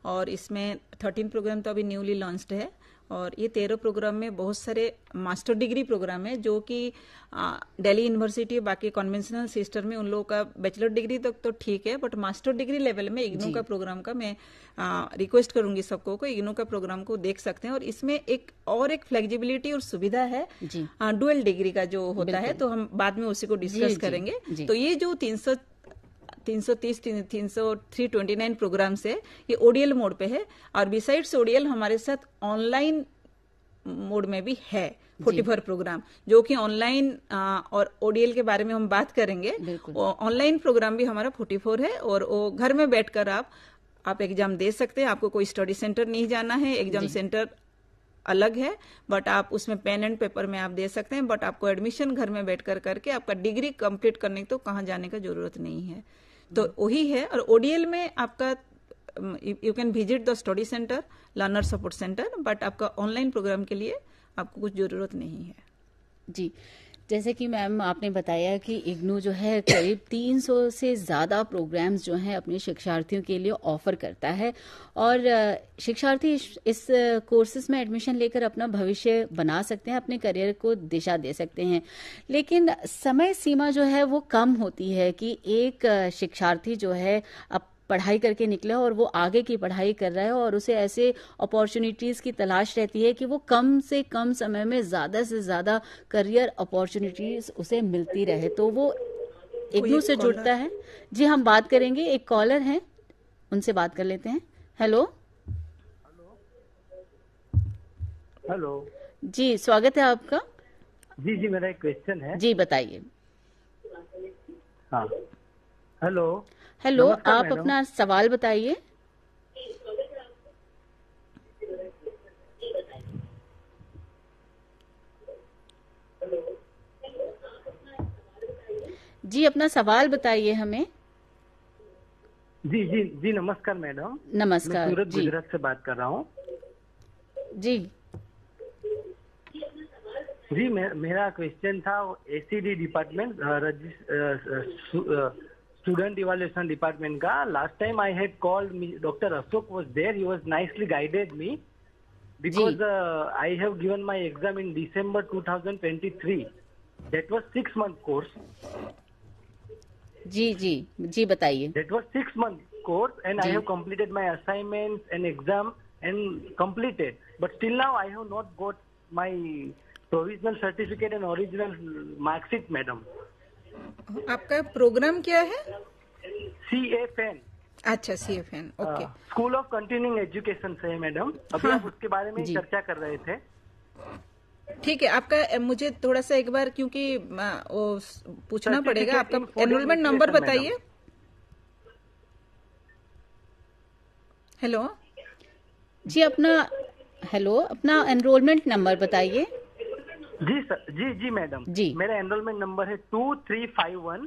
और इसमें 13 प्रोग्राम तो अभी न्यूली लॉन्च्ड है, और ये 13 प्रोग्राम में बहुत सारे मास्टर डिग्री प्रोग्राम है जो कि दिल्ली यूनिवर्सिटी बाकी कन्वेंशनल सिस्टम में उन लोगों का बैचलर डिग्री तक तो ठीक है, बट मास्टर डिग्री लेवल में इग्नू का प्रोग्राम का मैं रिक्वेस्ट करूंगी सबको को इग्नू का प्रोग्राम को देख सकते हैं। और इसमें एक फ्लेक्सिबिलिटी और सुविधा है डुअल डिग्री का जो होता है, तो हम बाद में उसी को डिस्कस करेंगे। तो ये जो 329 प्रोग्राम्स है ये ओडीएल मोड पे है, और बिसाइड्स ओडीएल हमारे साथ ऑनलाइन मोड में भी है 44 प्रोग्राम, जो कि ऑनलाइन और ओडीएल के बारे में हम बात करेंगे। ऑनलाइन प्रोग्राम भी हमारा 44 है, और वो घर में बैठकर आप एग्जाम दे सकते हैं। आपको कोई स्टडी सेंटर नहीं जाना है, एग्जाम सेंटर अलग है, बट आप उसमें पेन एंड पेपर में आप दे सकते हैं, बट आपको एडमिशन घर में बैठकर करके आपका डिग्री कंप्लीट करने तो कहाँ जाने का जरूरत नहीं है। तो वही है। और ओडीएल में आपका you can visit the study centre, learner support centre, but आपका ऑनलाइन प्रोग्राम के लिए आपको कुछ जरूरत नहीं है। जी, जैसे कि मैम आपने बताया कि इग्नू जो है करीब 300 से ज़्यादा प्रोग्राम्स जो हैं अपने शिक्षार्थियों के लिए ऑफर करता है, और शिक्षार्थी इस कोर्सेज में एडमिशन लेकर अपना भविष्य बना सकते हैं, अपने करियर को दिशा दे सकते हैं। लेकिन समय सीमा जो है वो कम होती है कि एक शिक्षार्थी जो है अब पढ़ाई करके निकला और वो आगे की पढ़ाई कर रहा है, और उसे ऐसे अपॉर्चुनिटीज की तलाश रहती है कि वो कम से कम समय में ज्यादा से ज्यादा करियर अपॉर्चुनिटीज उसे मिलती रहे, तो वो इग्नू से जुड़ता है। जी, हम बात करेंगे, एक कॉलर हैं, उनसे बात कर लेते हैं। हेलो हेलो जी, स्वागत है आपका। जी, मेरा एक क्वेश्चन है। जी, बताइए। हाँ, हेलो आप अपना सवाल बताइए। जी, अपना सवाल बताइए हमें। जी, नमस्कार मैडम। नमस्कार। मैं सूरत गुजरात से बात कर रहा हूँ। जी, मेरा क्वेश्चन था ACD department, student evaluation department का। Last time I had called me, doctor Ashok was there, he was nicely guided me because I have given my exam in December 2023. That was 6-month course. जी बताइए। That was 6-month course and I have completed my assignments and exam and completed. But still now I have not got my provisional certificate and original mark sheet, madam. आपका programme क्या है? CFN. अच्छा, CFN, okay. School of continuing education से है madam. अभी आप उसके बारे में चर्चा कर रहे थे। ठीक है, आपका मुझे थोड़ा सा एक बार क्योंकि वो पूछना पड़ेगा, आपका एनरोलमेंट नंबर बताइए। हेलो जी, अपना एनरोलमेंट नंबर बताइए। जी सर, जी मैडम जी, मेरा एनरोलमेंट नंबर है 2351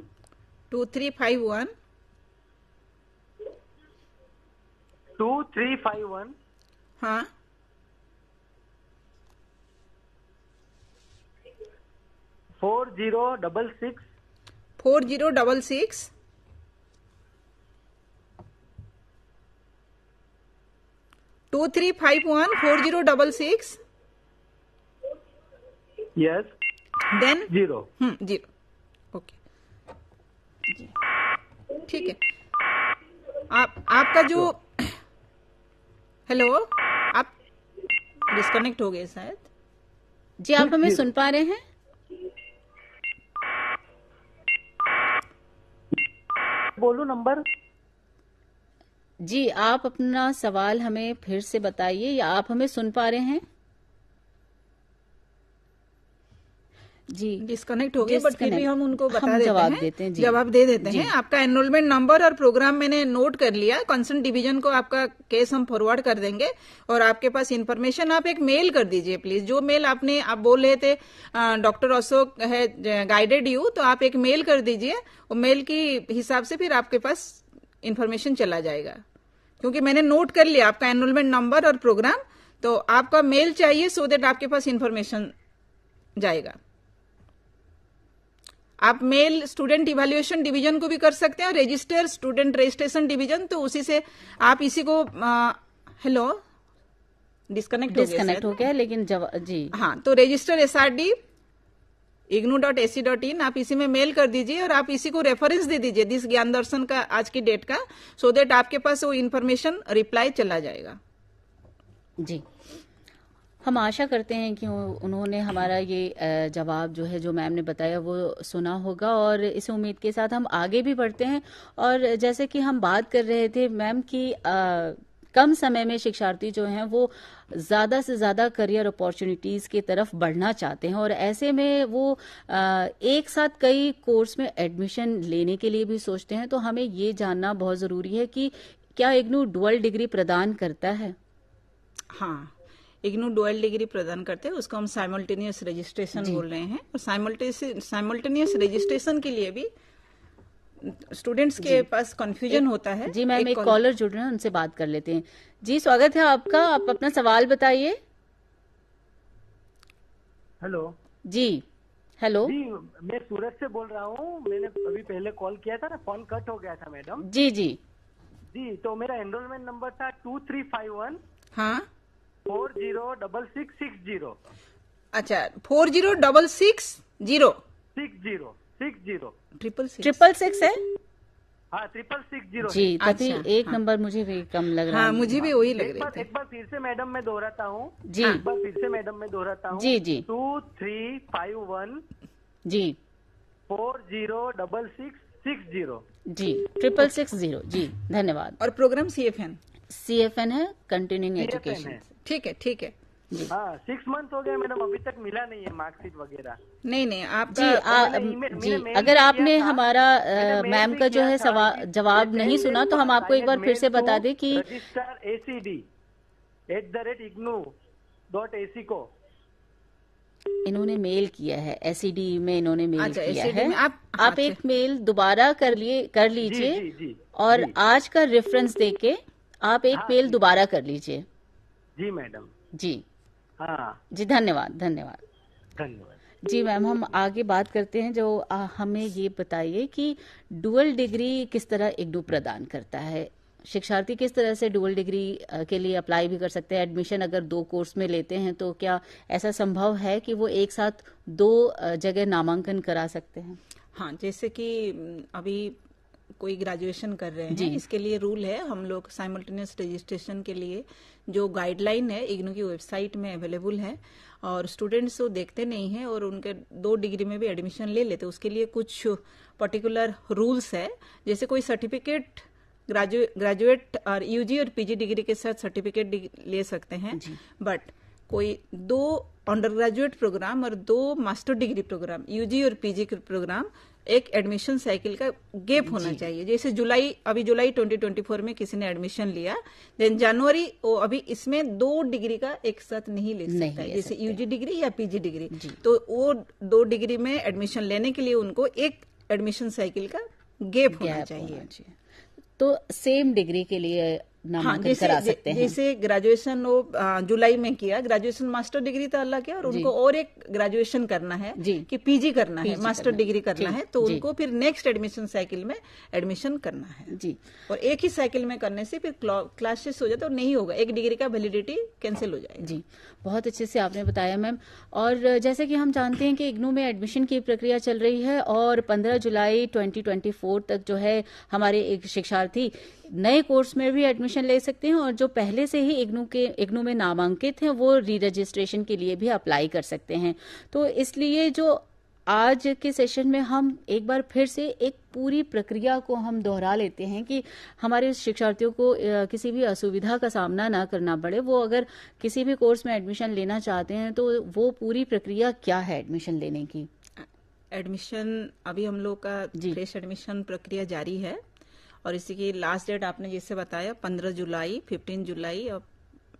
2351। हाँ, 4066 2351 4066 यस देन 0 ओके। ठीक है, आपका जो हेलो, आप डिस्कनेक्ट हो गए शायद। जी, आप हमें सुन पा रहे हैं? बोलो नंबर। जी, आप अपना सवाल हमें फिर से बताइए, या आप हमें सुन पा रहे हैं? जी, डिस्कनेक्ट हो गए, बट फिर भी हम उनको जवाब दे देते हैं। आपका एनरोलमेंट नंबर और प्रोग्राम मैंने नोट कर लिया। कंसर्न डिवीजन को आपका केस हम फॉरवर्ड कर देंगे, और आपके पास इन्फॉर्मेशन आप एक मेल कर दीजिए प्लीज। जो मेल आप बोल रहे थे डॉक्टर अशोक है गाइडेड यू, तो आप एक मेल कर दीजिए। वो मेल की हिसाब से फिर आपके पास इन्फॉर्मेशन चला जाएगा, क्योंकि मैंने नोट कर लिया आपका एनरोलमेंट नंबर और प्रोग्राम। तो आपका मेल चाहिए सो दैट आपके पास इन्फॉर्मेशन जाएगा। आप मेल स्टूडेंट इवैल्यूएशन डिवीजन को भी कर सकते हैं, और रजिस्टर स्टूडेंट रजिस्ट्रेशन डिवीजन, तो उसी से आप इसी को हेलो, डिस्कनेक्ट हो गया, लेकिन जी हाँ, तो रजिस्टर SRD ignu.ac.in आप इसी में मेल कर दीजिए और आप इसी को रेफरेंस दे दीजिए दिस ज्ञान दर्शन का आज की डेट का, सो दैट आपके पास वो इन्फॉर्मेशन रिप्लाई चला जाएगा। जी, हम आशा करते हैं कि उन्होंने हमारा ये जवाब जो है, जो मैम ने बताया, वो सुना होगा, और इस उम्मीद के साथ हम आगे भी बढ़ते हैं। और जैसे कि हम बात कर रहे थे मैम कि कम समय में शिक्षार्थी जो हैं वो ज़्यादा से ज़्यादा करियर अपॉर्चुनिटीज़ की तरफ बढ़ना चाहते हैं, और ऐसे में वो एक साथ कई कोर्स में एडमिशन लेने के लिए भी सोचते हैं। तो हमें ये जानना बहुत ज़रूरी है कि क्या इग्नू डुअल डिग्री प्रदान करता है? हाँ, इग्नू डुअल डिग्री प्रदान करते हैं, उसको हम साइमल्टेनियस रजिस्ट्रेशन बोल रहे हैं। और साइमल्टेनियस रजिस्ट्रेशन के लिए भी स्टूडेंट्स के पास कंफ्यूजन होता है। जी मैम, एक कॉलर जुड़ रहे हैं, उनसे बात कर लेते हैं। जी, स्वागत है आपका, आप अपना सवाल बताइए। हेलो जी, हेलो जी, मैं सूरत से बोल रहा हूँ। मैंने अभी पहले कॉल किया था ना, फोन कट हो गया था मैडम। जी जी जी, तो मेरा एनरोलमेंट नंबर था 2351 हाँ, 406660 अच्छा, 406660 60 ट्रिपल सिक्स है। हाँ, 6660 जी, तभी अच्छा, एक हाँ। नंबर मुझे भी कम लग रहा हाँ, है। मुझे भी वही लग रही थी। एक बार फिर से मैडम मैं दोहराता हूँ। जी। एक बार फिर से मैडम मैं दोहराता हूँ। जी जी 2351 जी 406660। जी 6660। जी, धन्यवाद। और प्रोग्राम CFN है, कंटिन्यूइंग CFN एजुकेशन। है। ठीक है, ठीक है। हाँ, 6 मंथ हो गए मैडम, अभी तक मिला नहीं है मार्कशीट वगैरह। नहीं, आपका जी, अगर आपने हमारा मैम का जो है जवाब नहीं सुना, तो हम आपको एक बार फिर से बता दें कि रजिस्टर acd@ignu.ac को इन्होंने मेल किया है, SED में इन्होंने मेल अच्छा, किया SED है। में आप एक मेल दोबारा कर लीजिए, जी, और आज का रेफरेंस देके आप एक मेल दोबारा कर लीजिए। जी मैडम। जी हाँ जी, धन्यवाद धन्यवाद। जी मैम, हम आगे बात करते हैं। जो हमें ये बताइए कि डुअल डिग्री किस तरह इग्नू प्रदान करता है। शिक्षार्थी किस तरह से डुअल डिग्री के लिए अप्लाई भी कर सकते हैं। एडमिशन अगर 2 कोर्स में लेते हैं तो क्या ऐसा संभव है कि वो एक साथ 2 जगह नामांकन करा सकते हैं? हाँ, जैसे कि अभी कोई ग्रेजुएशन कर रहे जी। हैं, इसके लिए रूल है, हम लोग साइमल्टेनियस रजिस्ट्रेशन के लिए जो गाइडलाइन है इग्नू की वेबसाइट में अवेलेबल है, और स्टूडेंट्स वो देखते नहीं है और उनके 2 डिग्री में भी एडमिशन ले लेते। उसके लिए कुछ पर्टिकुलर रूल्स है, जैसे कोई सर्टिफिकेट ग्रेजुएट और UG और PG डिग्री के साथ सर्टिफिकेट ले सकते हैं, बट कोई 2 अंडर ग्रेजुएट प्रोग्राम और 2 मास्टर डिग्री प्रोग्राम UG और PG के प्रोग्राम एक एडमिशन साइकिल का गैप होना चाहिए। जैसे अभी जुलाई 2024 में किसी ने एडमिशन लिया, देन जनवरी वो अभी इसमें 2 डिग्री का एक साथ नहीं ले सकता है, जैसे UG डिग्री या PG डिग्री। तो वो 2 डिग्री में एडमिशन लेने के लिए उनको एक एडमिशन साइकिल का गैप होना चाहिए। तो सेम डिग्री के लिए नामांकन करा सकते हैं। जैसे ग्रेजुएशन वो जुलाई में किया, ग्रेजुएशन मास्टर डिग्री तो अलग है, और उनको और एक ग्रेजुएशन करना है कि PG करना है, मास्टर डिग्री करना है, तो उनको फिर नेक्स्ट एडमिशन साइकिल में एडमिशन करना है। जी, और एक ही साइकिल में करने से फिर क्लासेस हो जाता है और नहीं होगा, एक डिग्री का वैलिडिटी कैंसिल हो जाएगा। जी, बहुत अच्छे से आपने बताया मैम। और जैसे कि हम जानते हैं कि इग्नू में एडमिशन की प्रक्रिया चल रही है, और 15 जुलाई 2024 तक जो है हमारे एक शिक्षार्थी नए कोर्स में भी एडमिशन ले सकते हैं, और जो पहले से ही इग्नू में नामांकित हैं वो री रजिस्ट्रेशन के लिए भी अप्लाई कर सकते हैं। तो इसलिए जो आज के सेशन में हम एक बार फिर से एक पूरी प्रक्रिया को हम दोहरा लेते हैं कि हमारे शिक्षार्थियों को किसी भी असुविधा का सामना ना करना पड़े। वो अगर किसी भी कोर्स में एडमिशन लेना चाहते हैं तो वो पूरी प्रक्रिया क्या है एडमिशन लेने की? एडमिशन अभी हम लोग का फ्रेश एडमिशन प्रक्रिया जारी है, और इसी की लास्ट डेट आपने जैसे बताया 15 जुलाई 15 जुलाई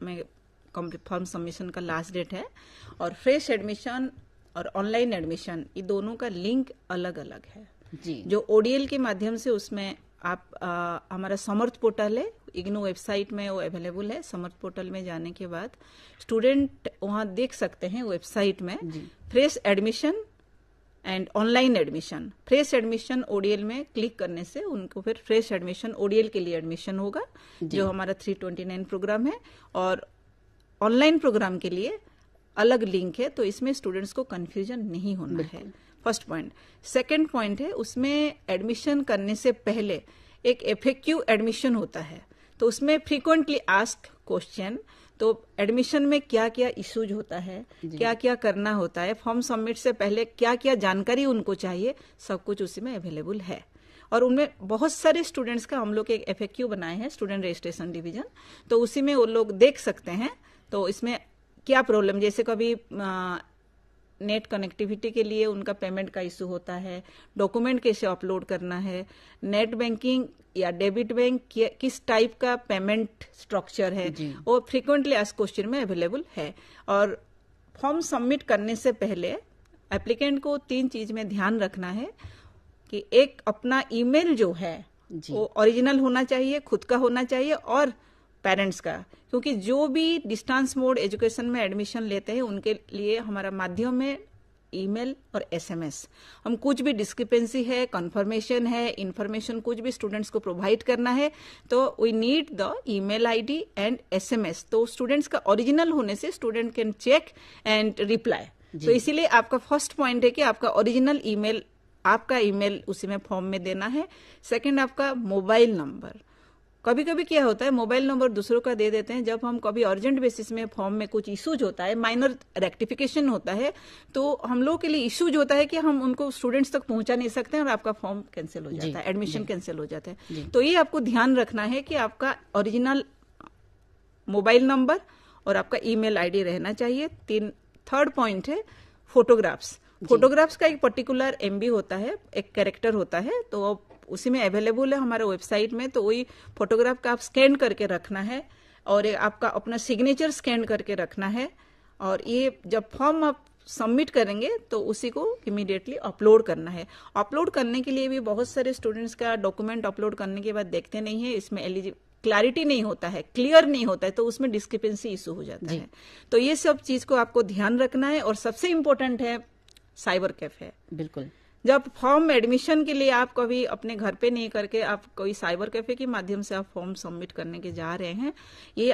में फॉर्म सबमिशन का लास्ट डेट है। और फ्रेश एडमिशन और ऑनलाइन एडमिशन ये दोनों का लिंक अलग अलग है। जी, जो ODL के माध्यम से उसमें आप हमारा समर्थ पोर्टल है, इग्नू वेबसाइट में वो अवेलेबल है। समर्थ पोर्टल में जाने के बाद स्टूडेंट वहां देख सकते हैं वेबसाइट में fresh admission and online admission. Fresh admission ODL में क्लिक करने से उनको फिर फ्रेश एडमिशन ओडीएल के लिए एडमिशन होगा, जो हमारा 329 प्रोग्राम है, और ऑनलाइन प्रोग्राम के लिए अलग लिंक है, तो इसमें स्टूडेंट्स को कंफ्यूजन नहीं होना है। First point. सेकंड पॉइंट है, उसमें एडमिशन करने से पहले एक एफएक्यू एडमिशन होता है, तो उसमें फ्रीक्वेंटली आस्क क्वेश्चन, तो एडमिशन में क्या क्या इश्यूज होता है, क्या क्या करना होता है, फॉर्म सबमिट से पहले क्या क्या जानकारी उनको चाहिए, सब कुछ उसी में अवेलेबल है। और उनमें बहुत सारे स्टूडेंट्स का हम लोग एक एफएक्यू बनाए हैं, स्टूडेंट रजिस्ट्रेशन डिवीजन, तो उसी में वो लोग देख सकते हैं। तो इसमें क्या प्रॉब्लम, जैसे कभी नेट कनेक्टिविटी के लिए उनका पेमेंट का इशू होता है, डॉक्यूमेंट कैसे अपलोड करना है, नेट बैंकिंग या डेबिट बैंक किस टाइप का पेमेंट स्ट्रक्चर है, वो फ्रीक्वेंटली आस्क्ड क्वेश्चन में अवेलेबल है। और फॉर्म सबमिट करने से पहले एप्लीकेंट को 3 चीज में ध्यान रखना है कि एक अपना ईमेल जो है वो ओरिजिनल होना चाहिए, खुद का होना चाहिए, और पेरेंट्स का, क्योंकि जो भी डिस्टेंस मोड एजुकेशन में एडमिशन लेते हैं उनके लिए हमारा माध्यम में ईमेल और एसएमएस। हम कुछ भी डिस्क्रिपेंसी है, कंफर्मेशन है, इंफॉर्मेशन कुछ भी स्टूडेंट्स को प्रोवाइड करना है, तो we need the email ID and SMS. तो स्टूडेंट्स का ओरिजिनल होने से student can check and reply. तो इसीलिए आपका फर्स्ट पॉइंट है कि आपका ओरिजिनल ईमेल, आपका ईमेल उसी में फॉर्म में देना है। सेकंड, आपका मोबाइल नंबर। कभी कभी क्या होता है, मोबाइल नंबर दूसरों का दे देते हैं, जब हम कभी अर्जेंट बेसिस में फॉर्म में कुछ इश्यूज होता है, माइनर रेक्टिफिकेशन होता है, तो हम लोग के लिए इश्यूज होता है कि हम उनको स्टूडेंट्स तक पहुंचा नहीं सकते हैं और आपका फॉर्म कैंसिल हो जाता है, एडमिशन कैंसिल हो जाता है। तो ये आपको ध्यान रखना है कि आपका ओरिजिनल मोबाइल नंबर और आपका ईमेल आईडी रहना चाहिए। थर्ड पॉइंट है फोटोग्राफ्स। फोटोग्राफ्स का एक पर्टिकुलर एमबी होता है, एक कैरेक्टर होता है, तो उसी में अवेलेबल है हमारे वेबसाइट में। तो वही फोटोग्राफ का आप स्कैन करके रखना है, और आपका अपना सिग्नेचर स्कैन करके रखना है। और ये जब फॉर्म आप सबमिट करेंगे तो उसी को इमीडिएटली अपलोड करना है। अपलोड करने के लिए भी बहुत सारे स्टूडेंट्स का डॉक्यूमेंट अपलोड करने के बाद देखते नहीं है, इसमें क्लैरिटी नहीं होता है, क्लियर नहीं होता है, तो उसमें डिस्क्रिपेंसी इशू हो जाता है। तो ये सब चीज को आपको ध्यान रखना है। और सबसे इम्पोर्टेंट है साइबर कैफे। बिल्कुल, जब फॉर्म एडमिशन के लिए आप कभी अपने घर पे नहीं करके आप कोई साइबर कैफे के माध्यम से आप फॉर्म सबमिट करने के जा रहे हैं, ये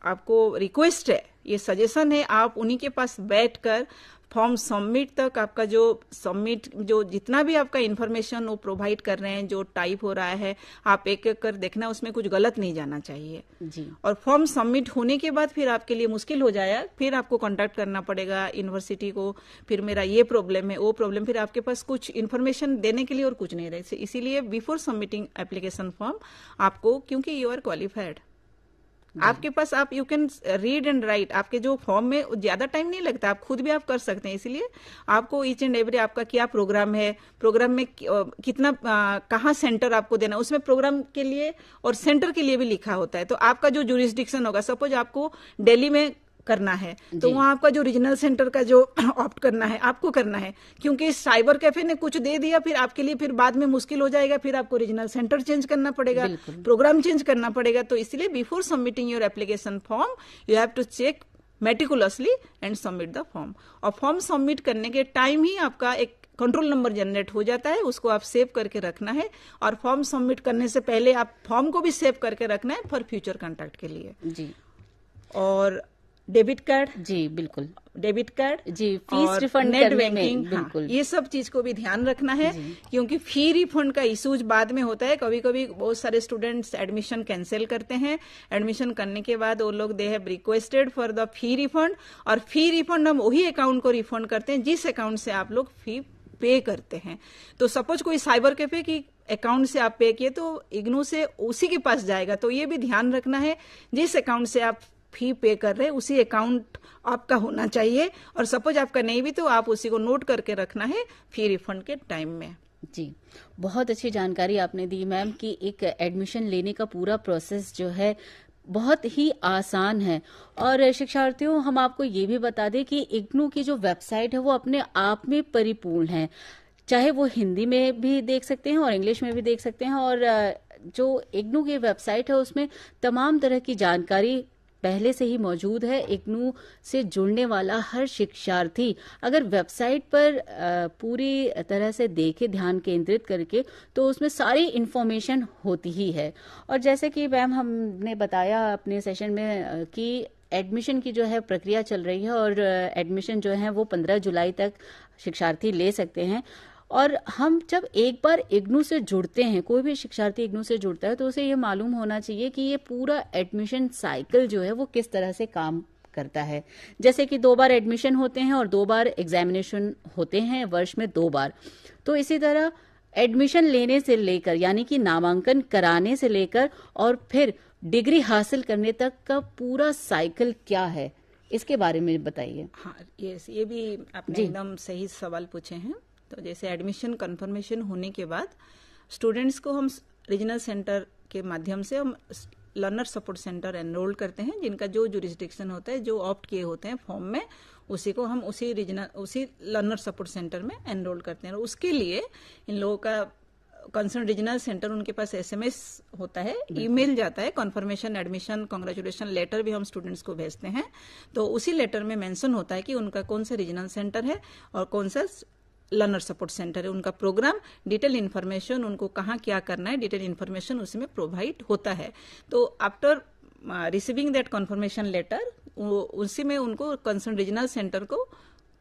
आपको रिक्वेस्ट है, ये सजेशन है, आप उन्हीं के पास बैठकर फॉर्म सबमिट तक आपका जो जितना भी आपका इन्फॉर्मेशन वो प्रोवाइड कर रहे हैं, जो टाइप हो रहा है, आप एक एक कर देखना, उसमें कुछ गलत नहीं जाना चाहिए जी। और फॉर्म सबमिट होने के बाद फिर आपके लिए मुश्किल हो जाएगा, फिर आपको कांटेक्ट करना पड़ेगा यूनिवर्सिटी को, फिर मेरा ये प्रॉब्लम है, वो प्रॉब्लम, फिर आपके पास कुछ इन्फॉर्मेशन देने के लिए और कुछ नहीं रहे। इसीलिए बिफोर सबमिटिंग एप्लीकेशन फॉर्म आपको, क्योंकि यू आर क्वालिफाइड, आपके पास आप you can read and right, आपके जो फॉर्म में ज्यादा टाइम नहीं लगता, आप खुद भी आप कर सकते हैं। इसलिए आपको ईच एंड एवरी आपका क्या प्रोग्राम है, प्रोग्राम में कितना कहाँ सेंटर आपको देना, उसमें प्रोग्राम के लिए और सेंटर के लिए भी लिखा होता है। तो आपका जो जुरिस्डिक्शन होगा, सपोज आपको दिल्ली में करना है तो वहां आपका जो रीजनल सेंटर का जो ऑप्ट करना है आपको करना है, क्योंकि साइबर कैफे ने कुछ दे दिया फिर आपके लिए फिर बाद में मुश्किल हो जाएगा, फिर आपको रीजनल सेंटर चेंज करना पड़ेगा, प्रोग्राम चेंज करना पड़ेगा। तो इसलिए before submitting your application form you have to check meticulously and submit the form. और फॉर्म सबमिट करने के टाइम ही आपका एक कंट्रोल नंबर जनरेट हो जाता है, उसको आप सेव करके रखना है। और फॉर्म सबमिट करने से पहले आप फॉर्म को भी सेव करके रखना है फॉर फ्यूचर कॉन्टैक्ट के लिए जी। और डेबिट कार्ड, जी बिल्कुल, डेबिट कार्ड जी, फीस रिफंड नेट बैंकिंग, बिल्कुल, ये सब चीज को भी ध्यान रखना है, क्योंकि फी रिफंड का इश्यूज बाद में होता है। कभी कभी बहुत सारे स्टूडेंट्स एडमिशन कैंसिल करते हैं, एडमिशन करने के बाद वो लोग they have requested for the fee refund, और फी रिफंड हम वही अकाउंट को रिफंड करते हैं जिस अकाउंट से आप लोग फी पे करते हैं। तो सपोज कोई साइबर कैफे की अकाउंट से आप पे किए तो इग्नू से उसी के पास जाएगा। तो ये भी ध्यान रखना है, जिस अकाउंट से आप फी पे कर रहे हैं उसी अकाउंट आपका होना चाहिए, और सपोज आपका नहीं भी तो आप उसी को नोट करके रखना है फी रिफंड के टाइम में। जी, बहुत अच्छी जानकारी आपने दी मैम कि एक एडमिशन लेने का पूरा प्रोसेस जो है बहुत ही आसान है। और शिक्षार्थियों, हम आपको ये भी बता दें कि इग्नू की जो वेबसाइट है वो अपने आप में परिपूर्ण है, चाहे वो हिंदी में भी देख सकते हैं और इंग्लिश में भी देख सकते हैं। और जो इग्नू की वेबसाइट है उसमें तमाम तरह की जानकारी पहले से ही मौजूद है। इग्नू से जुड़ने वाला हर शिक्षार्थी अगर वेबसाइट पर पूरी तरह से देखे, ध्यान केंद्रित करके, तो उसमें सारी इंफॉर्मेशन होती ही है। और जैसे कि मैम हमने बताया अपने सेशन में कि एडमिशन की जो है प्रक्रिया चल रही है और एडमिशन जो है वो 15 जुलाई तक शिक्षार्थी ले सकते हैं। और हम जब एक बार इग्नू से जुड़ते हैं, कोई भी शिक्षार्थी इग्नू से जुड़ता है, तो उसे ये मालूम होना चाहिए कि ये पूरा एडमिशन साइकिल जो है वो किस तरह से काम करता है। जैसे कि 2 बार एडमिशन होते हैं और 2 बार एग्जामिनेशन होते हैं, वर्ष में 2 बार। तो इसी तरह एडमिशन लेने से लेकर, यानी कि नामांकन कराने से लेकर और फिर डिग्री हासिल करने तक का पूरा साइकिल क्या है, इसके बारे में बताइए। हाँ, ये भी आपने एकदम सही सवाल पूछे हैं। तो जैसे एडमिशन कंफर्मेशन होने के बाद स्टूडेंट्स को हम रीजनल सेंटर के माध्यम से हम लर्नर सपोर्ट सेंटर एनरोल करते हैं, जिनका जो जुरिस्डिक्शन होता है, जो ऑप्ट किए होते हैं फॉर्म में, उसी को हम उसी लर्नर सपोर्ट सेंटर में एनरोल करते हैं। और उसके लिए इन लोगों का कंसर्न रीजनल सेंटर, उनके पास SMS होता है, ईमेल जाता है, कंफर्मेशन एडमिशन कांग्रेचुलेशन लेटर भी हम स्टूडेंट्स को भेजते हैं। तो उसी लेटर में मेंशन होता है कि उनका कौन सा रीजनल सेंटर है और कौन सा लर्नर सपोर्ट सेंटर है, उनका प्रोग्राम, डिटेल इन्फॉर्मेशन, उनको कहाँ क्या करना है, डिटेल इन्फॉर्मेशन उसमें प्रोवाइड होता है। तो after receiving that confirmation letter, उसी में उनको कंसर्न रीजनल सेंटर को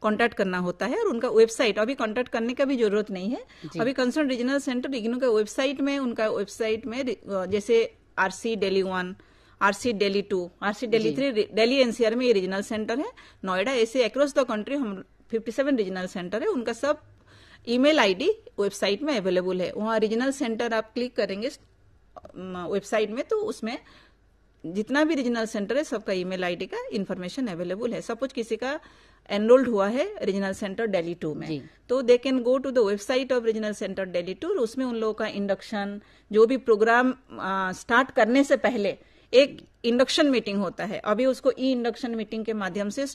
कांटेक्ट करना होता है। और उनका वेबसाइट, अभी कांटेक्ट करने का भी जरूरत नहीं है, अभी कंसर्न रीजनल सेंटर इग्नू का वेबसाइट में, उनका वेबसाइट में जैसे RC Delhi 1, RC Delhi 2, RC Delhi 3, Delhi NCR में ये रीजनल सेंटर है। नोएडा, ऐसे अक्रॉस द कंट्री हम 57 रीजनल सेंटर है, उनका सब ईमेल ID वेबसाइट में अवेलेबल है। वहाँ रीजनल सेंटर आप क्लिक करेंगे वेबसाइट में, तो उसमें जितना भी रीजनल सेंटर है सबका ईमेल ID का इंफॉर्मेशन अवेलेबल है। सपोज किसी का एनरोल्ड हुआ है रीजनल सेंटर दिल्ली 2 में, तो they can go to the website of regional centre Delhi 2। उसमें उन लोगों का इंडक्शन, जो भी प्रोग्राम स्टार्ट करने से पहले एक इंडक्शन मीटिंग होता है, अभी उसको इंडक्शन मीटिंग के माध्यम से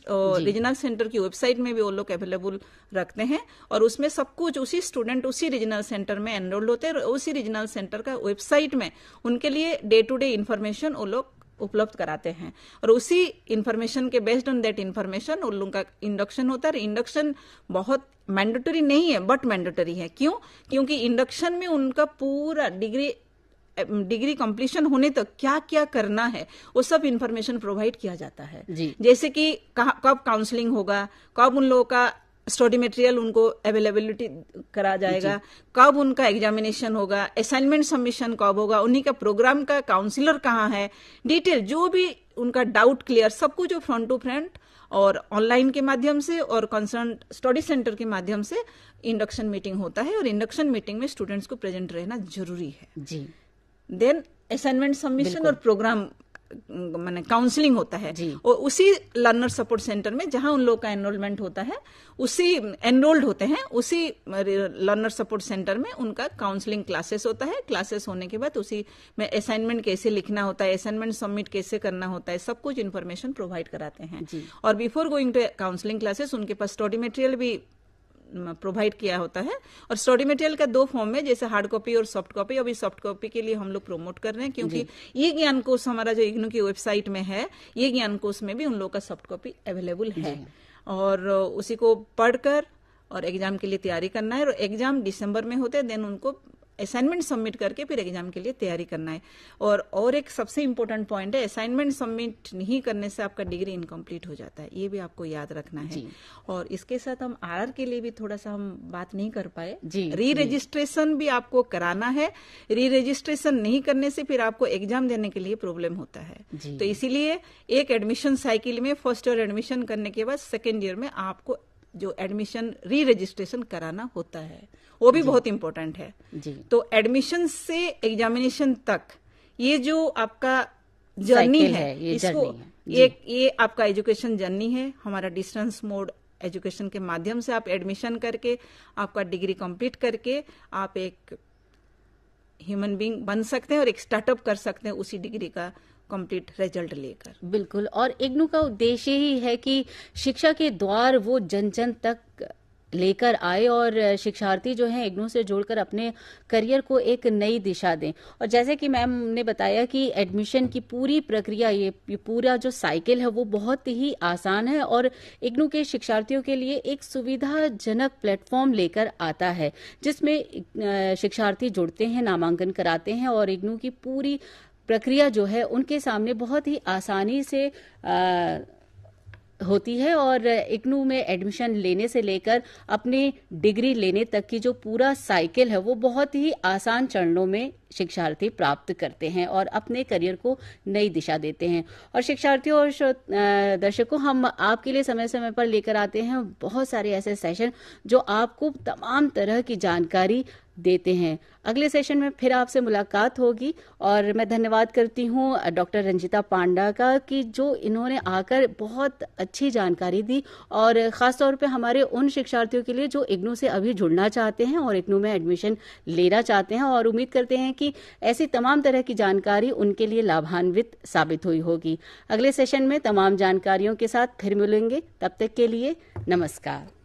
रीजनल सेंटर की वेबसाइट में भी वो लोग अवेलेबल रखते हैं। और उसमें सब कुछ उसी स्टूडेंट उसी रीजनल सेंटर में एनरोल्ड होते हैं और उसी रीजनल सेंटर का वेबसाइट में उनके लिए डे टू डे इंफॉर्मेशन वो लोग उपलब्ध कराते हैं। और उसी इंफॉर्मेशन के बेस्ड ऑन दैट इंफॉर्मेशन उन लोगों का इंडक्शन होता है। इंडक्शन बहुत मैंडेटरी नहीं है, बट मैंडेटरी है। क्यों? क्योंकि इंडक्शन में उनका पूरा डिग्री कंप्लीशन होने तक क्या क्या करना है वो सब इंफॉर्मेशन प्रोवाइड किया जाता है। जैसे कि कब काउंसलिंग होगा, कब उन लोगों का स्टडी मटेरियल उनको अवेलेबिलिटी करा जाएगा, कब उनका एग्जामिनेशन होगा, असाइनमेंट सबमिशन कब होगा, उन्हीं का प्रोग्राम का काउंसलर कहाँ है, डिटेल जो भी उनका डाउट क्लियर, सब कुछ जो फ्रंट टू फ्रंट और ऑनलाइन के माध्यम से और कंसर्न स्टडी सेंटर के माध्यम से इंडक्शन मीटिंग होता है। और इंडक्शन मीटिंग में स्टूडेंट्स को प्रेजेंट रहना जरूरी है। जी। देन असाइनमेंट सबमिशन और प्रोग्राम माने काउंसलिंग होता है, और उसी लर्नर सपोर्ट सेंटर में जहां उन लोग का एनरोलमेंट होता है, उसी एनरोल्ड होते हैं, उसी लर्नर सपोर्ट सेंटर में उनका काउंसलिंग क्लासेस होता है। क्लासेस होने के बाद उसी में असाइनमेंट कैसे लिखना होता है, असाइनमेंट सबमिट कैसे करना होता है, सब कुछ इन्फॉर्मेशन प्रोवाइड कराते हैं। और before going to counselling classes उनके पास स्टडी मटेरियल भी प्रोवाइड किया होता है। और स्टडी मटेरियल का 2 फॉर्म में, जैसे हार्ड कॉपी और सॉफ्ट कॉपी। अभी सॉफ्ट कॉपी के लिए हम लोग प्रमोट कर रहे हैं, क्योंकि ये ज्ञान कोश हमारा जो इग्नू की वेबसाइट में है, ये ज्ञान कोश में भी उन लोगों का सॉफ्ट कॉपी अवेलेबल है। और उसी को पढ़कर और एग्जाम के लिए तैयारी करना है। और एग्जाम दिसंबर में होते हैं, देन उनको असाइनमेंट सबमिट करके फिर एग्जाम के लिए तैयारी करना है। और एक सबसे इंपॉर्टेंट पॉइंट है, असाइनमेंट सबमिट नहीं करने से आपका डिग्री इनकम्प्लीट हो जाता है, ये भी आपको याद रखना है। और इसके साथ हम RR के लिए भी थोड़ा सा हम बात नहीं कर पाए। री रजिस्ट्रेशन भी आपको कराना है। री रजिस्ट्रेशन नहीं करने से फिर आपको एग्जाम देने के लिए प्रॉब्लम होता है। तो इसीलिए एक एडमिशन साइकिल में फर्स्ट ईयर एडमिशन करने के बाद सेकेंड ईयर में आपको जो एडमिशन री रजिस्ट्रेशन कराना होता है, वो भी बहुत इंपॉर्टेंट है। तो एडमिशन से एग्जामिनेशन तक ये जो आपका जर्नी है, इसको ये आपका एजुकेशन जर्नी है। हमारा डिस्टेंस मोड एजुकेशन के माध्यम से आप एडमिशन करके आपका डिग्री कंप्लीट करके आप एक ह्यूमन बीइंग बन सकते हैं और एक स्टार्टअप कर सकते हैं उसी डिग्री का कंप्लीट रिजल्ट लेकर। बिल्कुल। और इग्नू का उद्देश्य ही है कि शिक्षा के द्वार वो जन जन तक लेकर आए और शिक्षार्थी जो हैं इग्नू से जुड़कर अपने करियर को एक नई दिशा दें। और जैसे कि मैम ने बताया कि एडमिशन की पूरी प्रक्रिया, ये पूरा जो साइकिल है वो बहुत ही आसान है और इग्नू के शिक्षार्थियों के लिए एक सुविधाजनक प्लेटफॉर्म लेकर आता है, जिसमें शिक्षार्थी जुड़ते हैं, नामांकन कराते हैं और इग्नू की पूरी प्रक्रिया जो है उनके सामने बहुत ही आसानी से होती है और इग्नू में एडमिशन लेने से लेकर अपनी डिग्री लेने तक की जो पूरा साइकिल है वो बहुत ही आसान चरणों में शिक्षार्थी प्राप्त करते हैं और अपने करियर को नई दिशा देते हैं। और शिक्षार्थियों और दर्शकों, हम आपके लिए समय समय पर लेकर आते हैं बहुत सारे ऐसे सेशन जो आपको तमाम तरह की जानकारी देते हैं। अगले सेशन में फिर आपसे मुलाकात होगी और मैं धन्यवाद करती हूँ डॉक्टर रंजिता पांडा का कि जो इन्होंने आकर बहुत अच्छी जानकारी दी और ख़ासतौर पे हमारे उन शिक्षार्थियों के लिए जो इग्नू से अभी जुड़ना चाहते हैं और इग्नू में एडमिशन लेना चाहते हैं, और उम्मीद करते हैं कि ऐसी तमाम तरह की जानकारी उनके लिए लाभान्वित साबित हुई होगी। अगले सेशन में तमाम जानकारियों के साथ फिर मिलेंगे, तब तक के लिए नमस्कार।